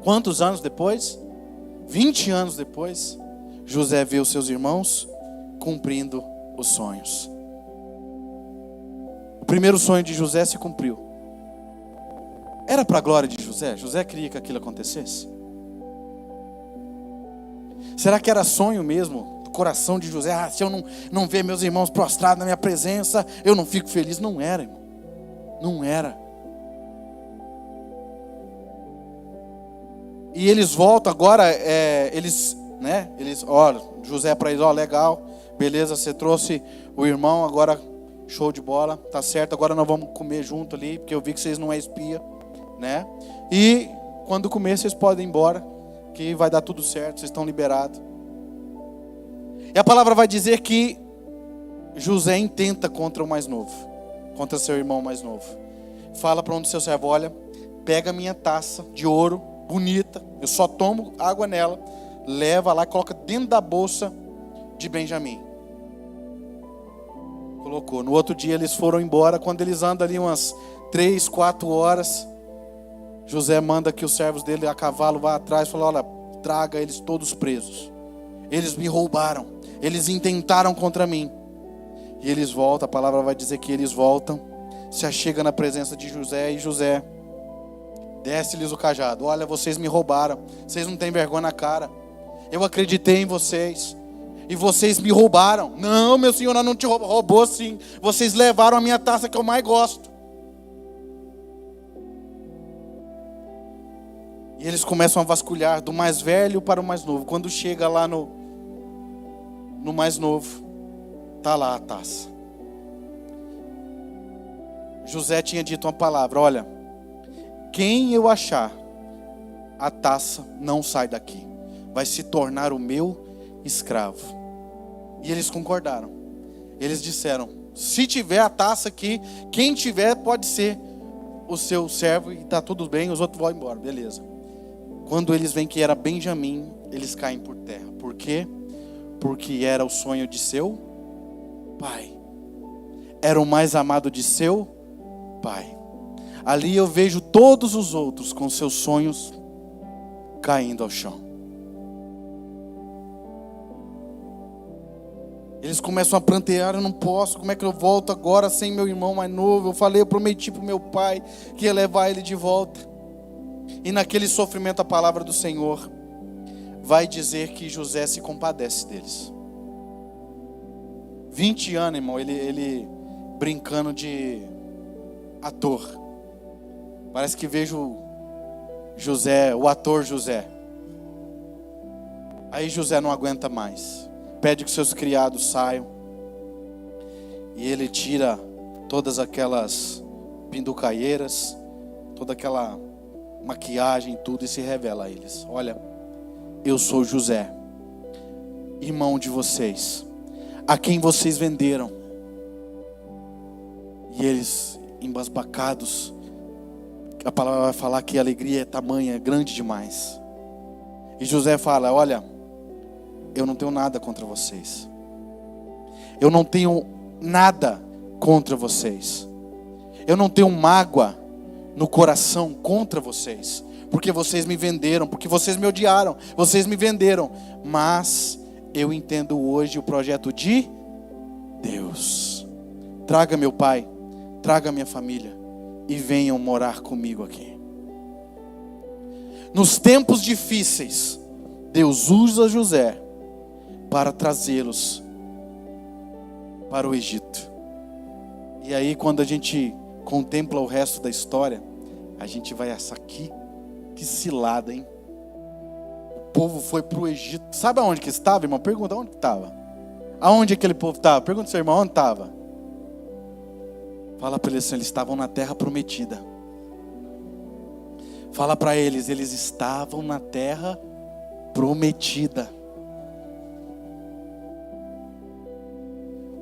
Quantos anos depois? 20 anos depois, José vê os seus irmãos cumprindo os sonhos. O primeiro sonho de José se cumpriu. Era para a glória de José? José queria que aquilo acontecesse? Será que era sonho mesmo do coração de José? Ah, se eu não ver meus irmãos prostrados na minha presença, eu não fico feliz. Não era, irmão. Não era. E eles voltam agora, olha, José para eles, ó, legal, beleza, você trouxe o irmão, agora show de bola, tá certo, agora nós vamos comer junto ali, porque eu vi que vocês não é espia, né? E quando comer, vocês podem ir embora, que vai dar tudo certo, vocês estão liberados. E a palavra vai dizer que José intenta contra o mais novo, contra seu irmão mais novo. Fala para um dos seus servos: olha, pega a minha taça de ouro, bonita, eu só tomo água nela, leva lá e coloca dentro da bolsa de Benjamim. Colocou. No outro dia eles foram embora. Quando eles andam ali umas 3, 4 horas, José manda que os servos dele a cavalo vá atrás e fala: olha, traga eles todos presos. Eles me roubaram, eles intentaram contra mim. E eles voltam, a palavra vai dizer que eles voltam, se achega na presença de José, e José desce-lhes o cajado. Olha, vocês me roubaram, vocês não têm vergonha na cara. Eu acreditei em vocês e vocês me roubaram. Não, meu senhor, não te roubou sim. Vocês levaram a minha taça que eu mais gosto. E eles começam a vasculhar do mais velho para o mais novo. Quando chega lá no mais novo, está lá a taça. José tinha dito uma palavra: olha, quem eu achar a taça não sai daqui, vai se tornar o meu escravo. E eles concordaram. Eles disseram: se tiver a taça aqui, quem tiver pode ser o seu servo, e está tudo bem, os outros vão embora, beleza. Quando eles veem que era Benjamim, eles caem por terra. Por quê? Porque era o sonho de seu pai. Era o mais amado de seu pai. Ali eu vejo todos os outros com seus sonhos caindo ao chão. Eles começam a prantear: eu não posso, como é que eu volto agora sem meu irmão mais novo? Eu prometi para o meu pai que ia levar ele de volta. E naquele sofrimento a palavra do Senhor vai dizer que José se compadece deles. 20 anos, irmão, ele brincando de ator. Parece que vejo José, o ator José. Aí José não aguenta mais. Pede que seus criados saiam. E ele tira todas aquelas pinducaieiras, toda aquela maquiagem, tudo, e se revela a eles: olha, eu sou José, irmão de vocês, a quem vocês venderam. E eles, embasbacados, a palavra vai falar que a alegria é tamanha, grande demais. E José fala: olha, eu não tenho nada contra vocês. Eu não tenho nada contra vocês. Eu não tenho mágoa no coração contra vocês, porque vocês me venderam, porque vocês me odiaram, vocês me venderam. Mas eu entendo hoje o projeto de Deus. Traga meu pai, traga minha família e venham morar comigo aqui. Nos tempos difíceis, Deus usa José para trazê-los para o Egito. E aí, quando a gente contempla o resto da história, a gente vai achar que cilada, hein? O povo foi para o Egito. Sabe aonde que estava, irmão? Pergunta onde que estava. Aonde aquele povo estava? Pergunta ao seu irmão: onde estava? Fala para eles assim: eles estavam na terra prometida. Fala para eles: eles estavam na terra prometida.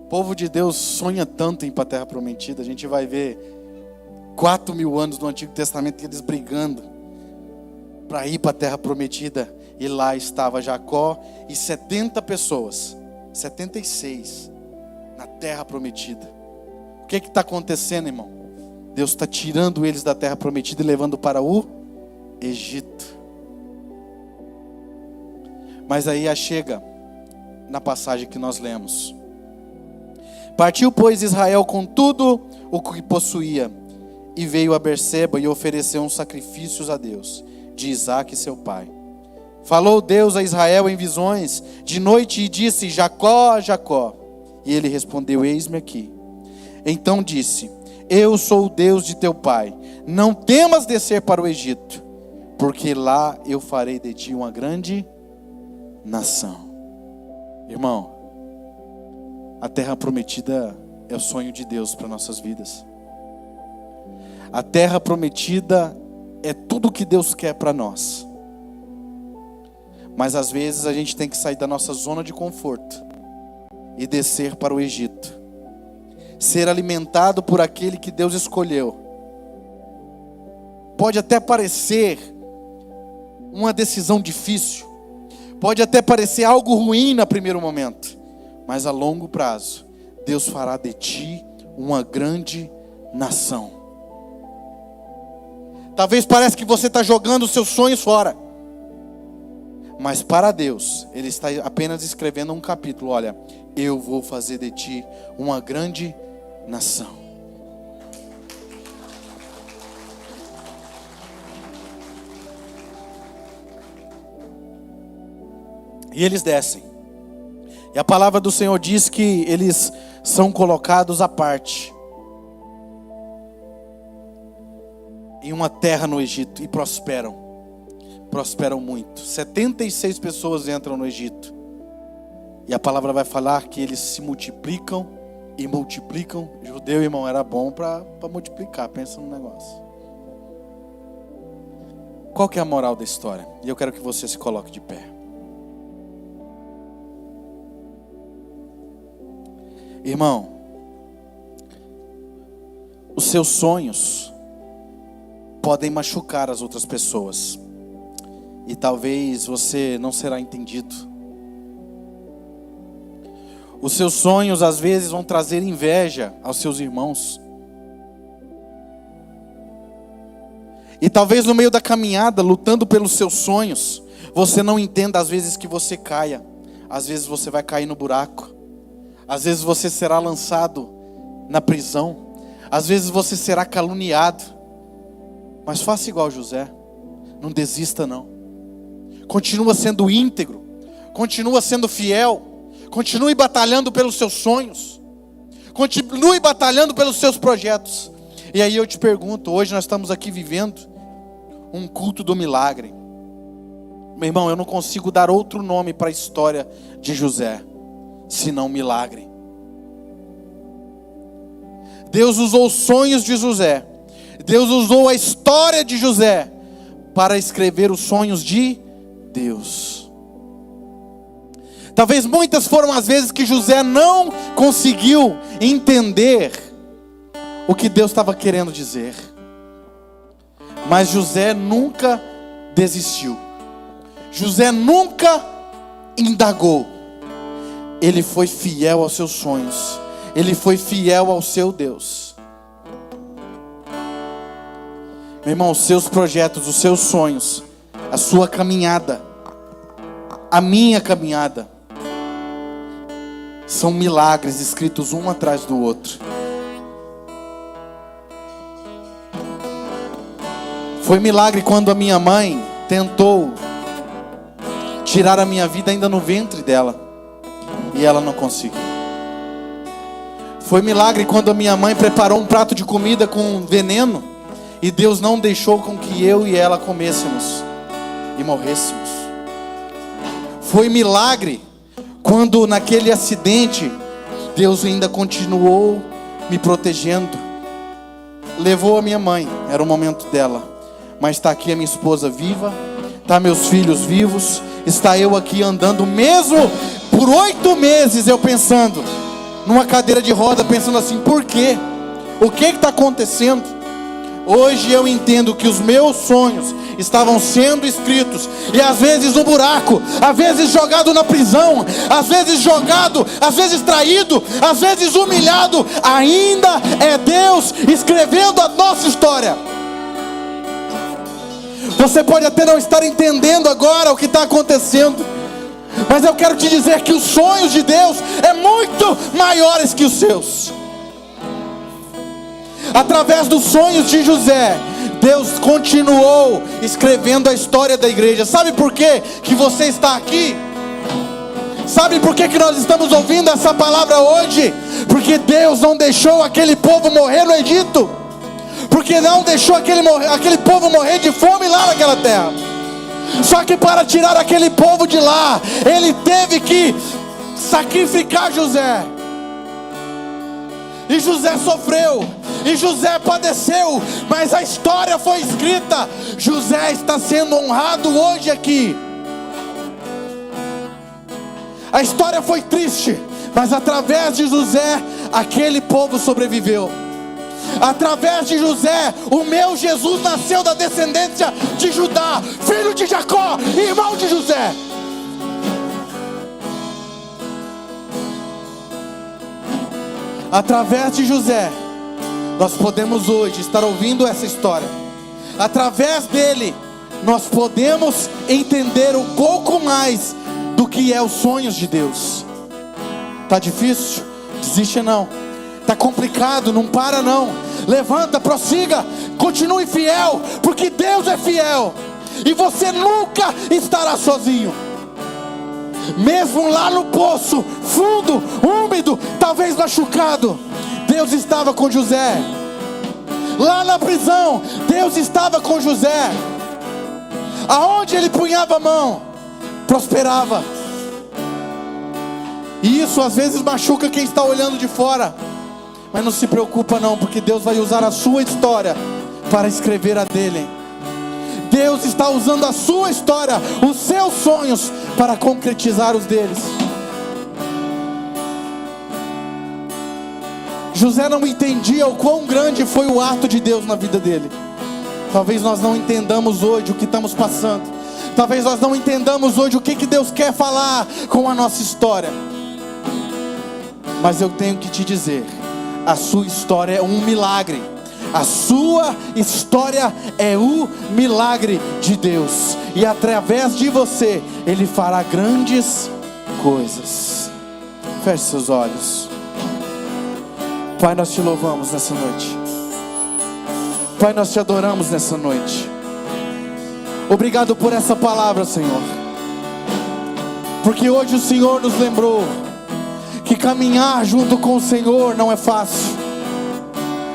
O povo de Deus sonha tanto em ir para a terra prometida. A gente vai ver 4.000 anos no Antigo Testamento eles brigando para ir para a terra prometida. E lá estava Jacó e 70 pessoas, 76, na terra prometida. O que está acontecendo, irmão? Deus está tirando eles da terra prometida e levando para o Egito. Mas aí chega na passagem que nós lemos: partiu, pois, Israel com tudo o que possuía, e veio a Berseba e ofereceu uns sacrifícios a Deus, de Isaque seu pai. Falou Deus a Israel em visões de noite e disse: Jacó, Jacó. E ele respondeu: eis-me aqui. Então disse: eu sou o Deus de teu pai, não temas descer para o Egito, porque lá eu farei de ti uma grande nação. Irmão, a terra prometida é o sonho de Deus para nossas vidas. A terra prometida é tudo que Deus quer para nós. Mas às vezes a gente tem que sair da nossa zona de conforto e descer para o Egito, ser alimentado por aquele que Deus escolheu. Pode até parecer uma decisão difícil, pode até parecer algo ruim no primeiro momento, mas a longo prazo, Deus fará de ti uma grande nação. Talvez pareça que você está jogando os seus sonhos fora, mas para Deus, Ele está apenas escrevendo um capítulo. Olha, eu vou fazer de ti uma grande nação. E eles descem. E a palavra do Senhor diz que eles são colocados à parte em uma terra no Egito e prosperam muito. 76 pessoas entram no Egito. E a palavra vai falar que eles se multiplicam e multiplicam. Judeu, irmão, era bom para multiplicar. Pensa no negócio. Qual que é a moral da história? E eu quero que você se coloque de pé. Irmão, os seus sonhos podem machucar as outras pessoas. E talvez você não será entendido. Os seus sonhos às vezes vão trazer inveja aos seus irmãos. E talvez no meio da caminhada, lutando pelos seus sonhos, você não entenda às vezes que você caia. Às vezes você vai cair no buraco. Às vezes você será lançado na prisão. Às vezes você será caluniado. Mas faça igual José. Não desista não. Continua sendo íntegro. Continua sendo fiel. Continue batalhando pelos seus sonhos. Continue batalhando pelos seus projetos. E aí eu te pergunto, hoje nós estamos aqui vivendo um culto do milagre. Meu irmão, eu não consigo dar outro nome para a história de José, senão milagre. Deus usou os sonhos de José. Deus usou a história de José para escrever os sonhos de Deus. Talvez muitas foram as vezes que José não conseguiu entender o que Deus estava querendo dizer. Mas José nunca desistiu. José nunca indagou. Ele foi fiel aos seus sonhos. Ele foi fiel ao seu Deus. Meu irmão, os seus projetos, os seus sonhos, a sua caminhada, a minha caminhada, são milagres escritos um atrás do outro. Foi milagre quando a minha mãe tentou tirar a minha vida ainda no ventre dela, e ela não conseguiu. Foi milagre quando a minha mãe preparou um prato de comida com veneno, e Deus não deixou com que eu e ela comêssemos e morrêssemos. Foi milagre quando naquele acidente Deus ainda continuou me protegendo. Levou a minha mãe, era o momento dela, mas está aqui a minha esposa viva, está meus filhos vivos, está eu aqui andando, mesmo por 8 meses eu pensando numa cadeira de roda, pensando assim, por quê? O que está acontecendo? Hoje eu entendo que os meus sonhos estavam sendo escritos, e às vezes no buraco, às vezes jogado na prisão, às vezes jogado, às vezes traído, às vezes humilhado, ainda é Deus escrevendo a nossa história. Você pode até não estar entendendo agora o que está acontecendo, mas eu quero te dizer que os sonhos de Deus é muito maiores que os seus. Através dos sonhos de José, Deus continuou escrevendo a história da igreja. Sabe por quê que você está aqui? Sabe por que nós estamos ouvindo essa palavra hoje? Porque Deus não deixou aquele povo morrer no Egito. Porque não deixou aquele povo morrer de fome lá naquela terra. Só que para tirar aquele povo de lá, Ele teve que sacrificar José. E José sofreu, e José padeceu, mas a história foi escrita. José está sendo honrado hoje aqui. A história foi triste, Mas através de José, aquele povo sobreviveu. Através de José, o meu Jesus nasceu da descendência de Judá, filho de Jacó, irmão de José. Através de José, nós podemos hoje estar ouvindo essa história. Através dele, nós podemos entender um pouco mais do que é os sonhos de Deus. Tá difícil? Desiste não. Tá complicado? Não para não. Levanta, prossiga, continue fiel, porque Deus é fiel. E você nunca estará sozinho. Mesmo lá no poço, fundo, úmido, talvez machucado, Deus estava com José. Lá na prisão, Deus estava com José. Aonde ele punhava a mão, prosperava. E isso às vezes machuca quem está olhando de fora. Mas não se preocupa não, porque Deus vai usar a sua história para escrever a dele. Deus está usando a sua história, os seus sonhos, para concretizar os deles. José não entendia o quão grande foi o ato de Deus na vida dele. Talvez nós não entendamos hoje o que estamos passando. Talvez nós não entendamos hoje o que Deus quer falar com a nossa história. Mas eu tenho que te dizer, a sua história é um milagre. A sua história é o milagre de Deus. E através de você, Ele fará grandes coisas. Feche seus olhos. Pai, nós te louvamos nessa noite. Pai, nós te adoramos nessa noite. Obrigado por essa palavra, Senhor. Porque hoje o Senhor nos lembrou que caminhar junto com o Senhor não é fácil.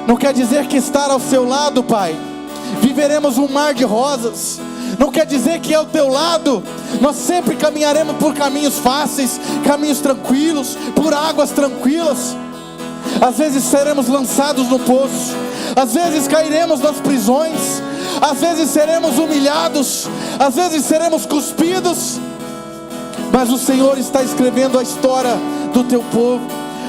Não quer dizer que estar ao seu lado, Pai, viveremos um mar de rosas. Não quer dizer que ao teu lado nós sempre caminharemos por caminhos fáceis, caminhos tranquilos, por águas tranquilas. Às vezes seremos lançados no poço, às vezes cairemos nas prisões, às vezes seremos humilhados, às vezes seremos cuspidos. Mas o Senhor está escrevendo a história do teu povo.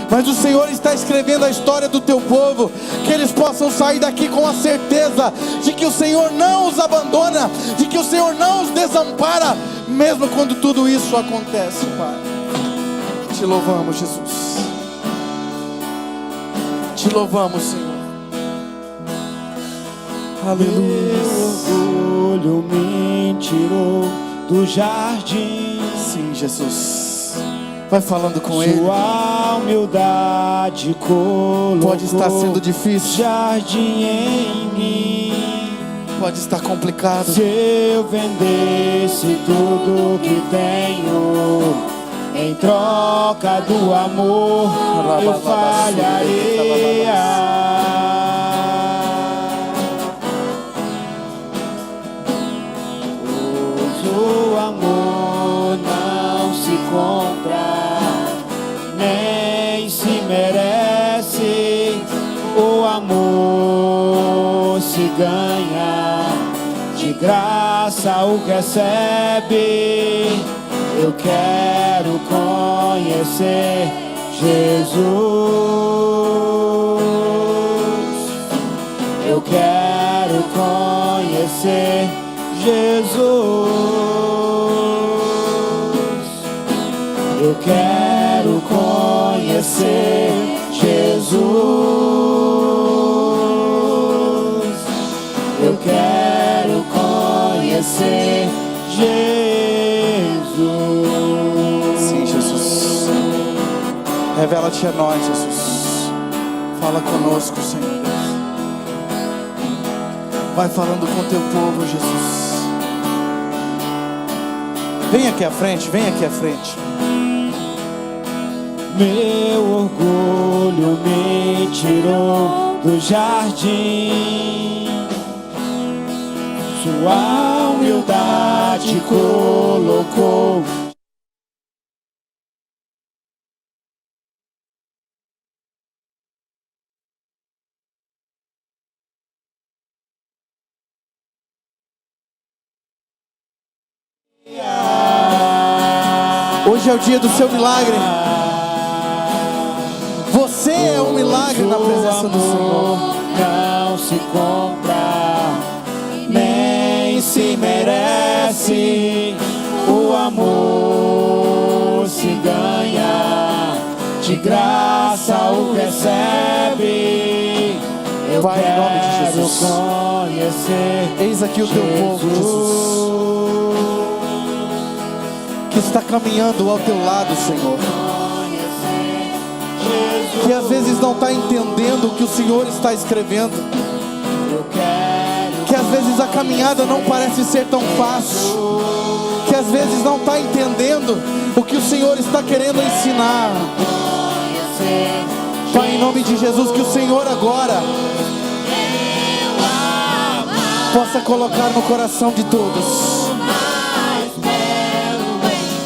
Mas o Senhor está escrevendo a história do teu povo, que eles possam sair daqui com a certeza de que o Senhor não os abandona, de que o Senhor não os desampara, mesmo quando tudo isso acontece, Pai. Te louvamos, Jesus. Te louvamos, Senhor. Aleluia. Meu orgulho me tirou do jardim. Sim, Jesus. Vai falando com Ele. Sua humildade colocou Pode estar sendo difícil, jardim em mim. pode estar complicado. Se eu vendesse tudo que tenho em troca do amor, eu falharia. Pois o amor não se compra, nem se merece. O amor se ganha, de graça o recebe. Eu quero conhecer Jesus. Eu quero conhecer Jesus. Eu quero conhecer Jesus. Eu quero conhecer Jesus. Sim, Jesus. Revela-te a nós, Jesus. Fala conosco, Senhor. Vai falando com o teu povo, Jesus. Vem aqui à frente, vem aqui à frente. Meu orgulho me tirou do jardim. Sua humildade colocou. Hoje é o dia do seu milagre. milagre na presença do Senhor. Não se compra, nem se merece. O amor se ganha, de graça o recebe. Eu Pai, em nome de quero Jesus, conhecer. eis aqui o teu povo, Jesus, que está caminhando ao teu lado, Senhor, que às vezes não está entendendo o que o Senhor está escrevendo, que às vezes a caminhada não parece ser tão fácil, que às vezes não está entendendo o que o Senhor está querendo ensinar. Pai, em nome de Jesus, que o Senhor agora possa colocar no coração de todos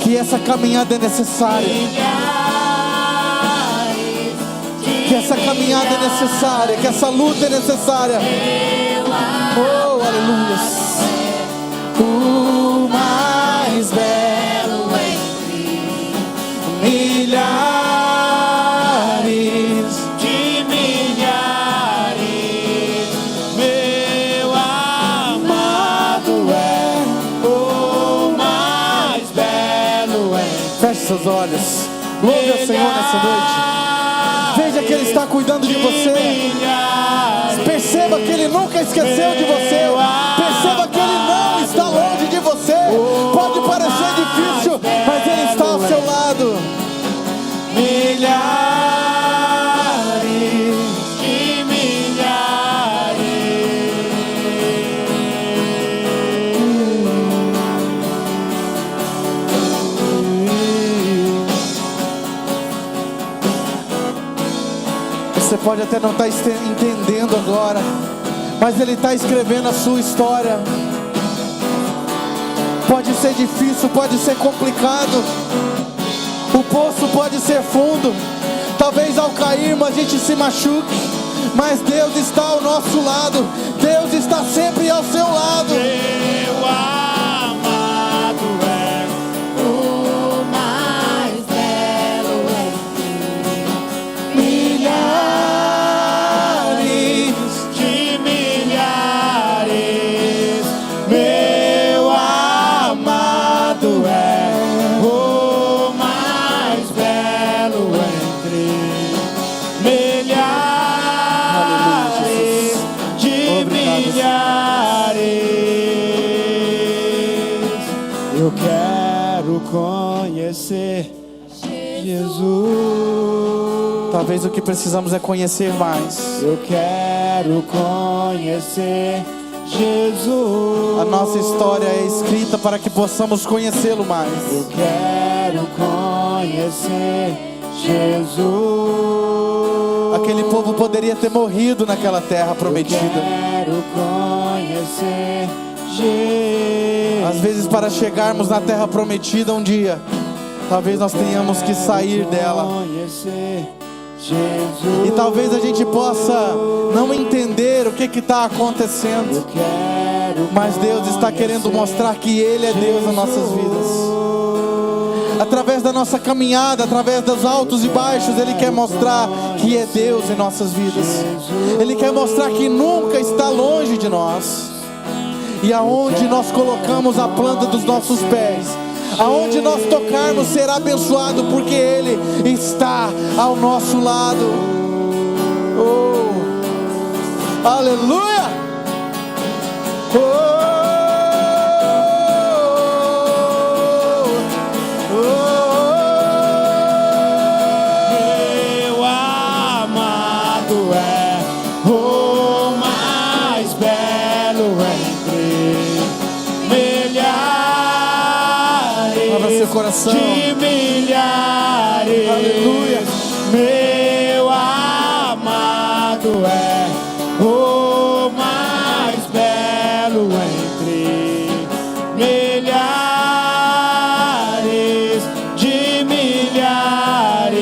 que essa caminhada é necessária, que essa caminhada é necessária, que essa luta é necessária. Oh, aleluia. O mais belo entre milhares De milhares, meu amado é o mais belo entre. Feche seus olhos, louve ao Senhor nessa noite. Veja que Ele está cuidando de você. Perceba que Ele nunca esqueceu de você. Perceba que Ele não está longe de você. Pode parecer difícil, mas Ele está ao seu lado. Milhares de milhares. Você pode até não estar entendendo agora, mas Ele está escrevendo a sua história. Pode ser difícil, pode ser complicado, o poço pode ser fundo, talvez ao cairmos a gente se machuque, mas Deus está ao nosso lado. Deus está sempre ao seu lado. Meu amado é O mais belo entre milhares de milhares. Meu amado é o mais belo entre milhares de milhares. Eu quero conhecer Jesus. Talvez o que precisamos é conhecer mais. Eu quero conhecer Jesus. A nossa história é escrita para que possamos conhecê-lo mais. Eu quero conhecer Jesus. Aquele povo poderia ter morrido naquela terra prometida. Quero conhecer Jesus. Às vezes, para chegarmos na terra prometida um dia, talvez nós tenhamos que sair dela. Conhecer Jesus. E talvez a gente possa não entender o que está acontecendo, mas Deus está querendo mostrar que Ele é Deus nas nossas vidas. Através da nossa caminhada, através dos altos e baixos, Ele quer mostrar que é Deus em nossas vidas. Ele quer mostrar que nunca está longe de nós. E aonde nós colocamos a planta dos nossos pés, aonde nós tocarmos será abençoado, porque Ele está ao nosso lado. Oh, aleluia! Oh, Meu amado é o mais belo entre milhares. Abra seu coração. De milhares. Aleluia. Meu amado é o mais belo entre milhares de milhares.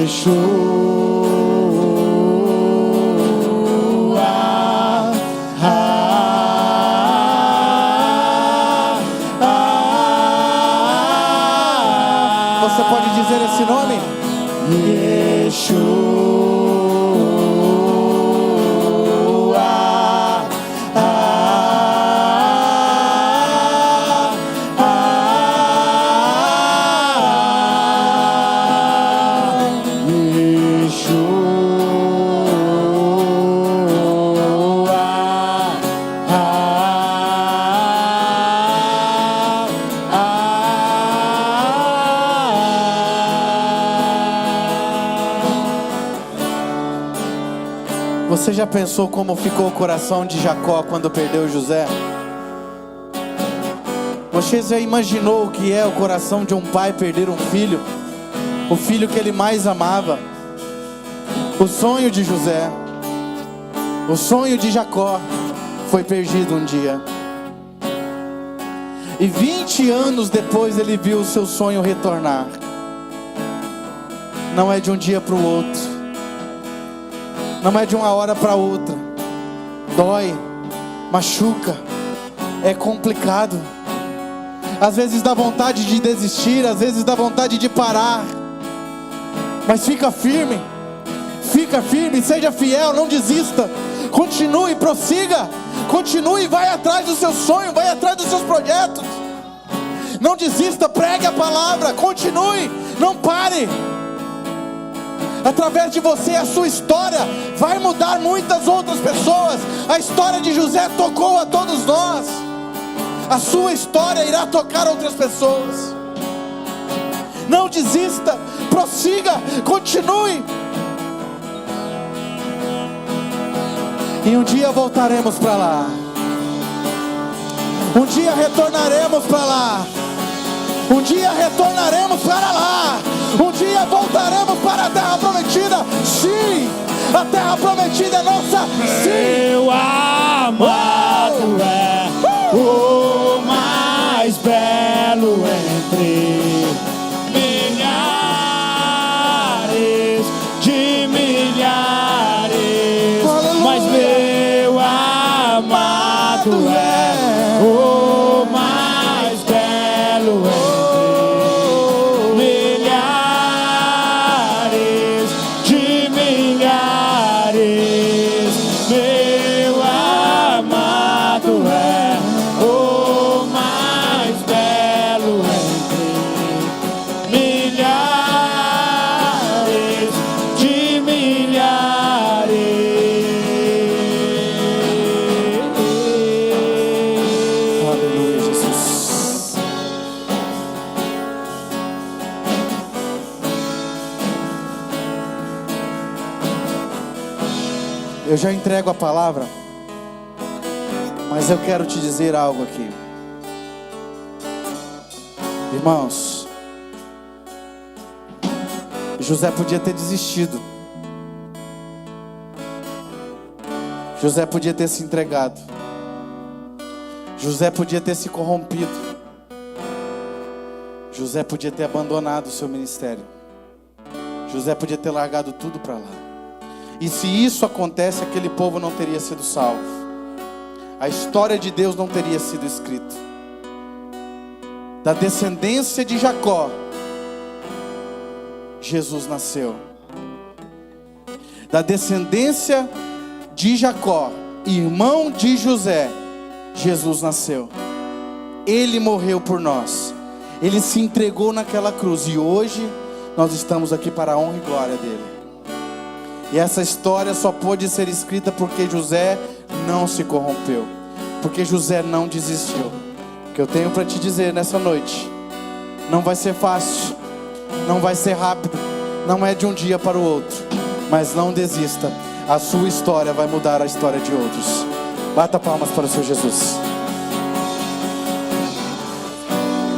Yeshua. Você pode dizer esse nome? Você já pensou como ficou o coração de Jacó quando perdeu José? Você já imaginou o que é o coração de um pai perder um filho? O filho que ele mais amava. O sonho de José, o sonho de Jacó foi perdido um dia. E 20 anos depois ele viu o seu sonho retornar. Não é de um dia para o outro. Não é de uma hora para outra. Dói, machuca, é complicado. Às vezes dá vontade de desistir, às vezes dá vontade de parar. Mas fica firme, seja fiel, não desista. Continue, prossiga. Continue, vai atrás do seu sonho, vai atrás dos seus projetos. Não desista, pregue a palavra, continue, não pare. Através de você, a sua história vai mudar muitas outras pessoas. A história de José tocou a todos nós. A sua história irá tocar outras pessoas. Não desista, prossiga, continue. E um dia voltaremos para lá. Um dia retornaremos para lá. Um dia retornaremos para lá. Um dia voltaremos para a terra prometida. Sim, a terra prometida é nossa. Sim. Meu amado é o mais belo entre milhares de milhares. Aleluia. Mas meu amado é o mais belo entre milhares de milhares. Meu amado é o mais belo entre milhares de milhares. Aleluia, Jesus. Eu já entrego a palavra, mas eu quero te dizer algo aqui. Irmãos, José podia ter desistido. José podia ter se entregado. José podia ter se corrompido. José podia ter abandonado o seu ministério. José podia ter largado tudo para lá. E se isso acontece, aquele povo não teria sido salvo. A história de Deus não teria sido escrita. Da descendência de Jacó, Jesus nasceu. Da descendência de Jacó, irmão de José, Jesus nasceu. Ele morreu por nós. Ele se entregou naquela cruz. E hoje nós estamos aqui para a honra e glória dele. E essa história só pôde ser escrita porque José não se corrompeu, porque José não desistiu. O que eu tenho para te dizer nessa noite: não vai ser fácil, não vai ser rápido, não é de um dia para o outro, mas não desista. A sua história vai mudar a história de outros. Bata palmas para o Senhor Jesus.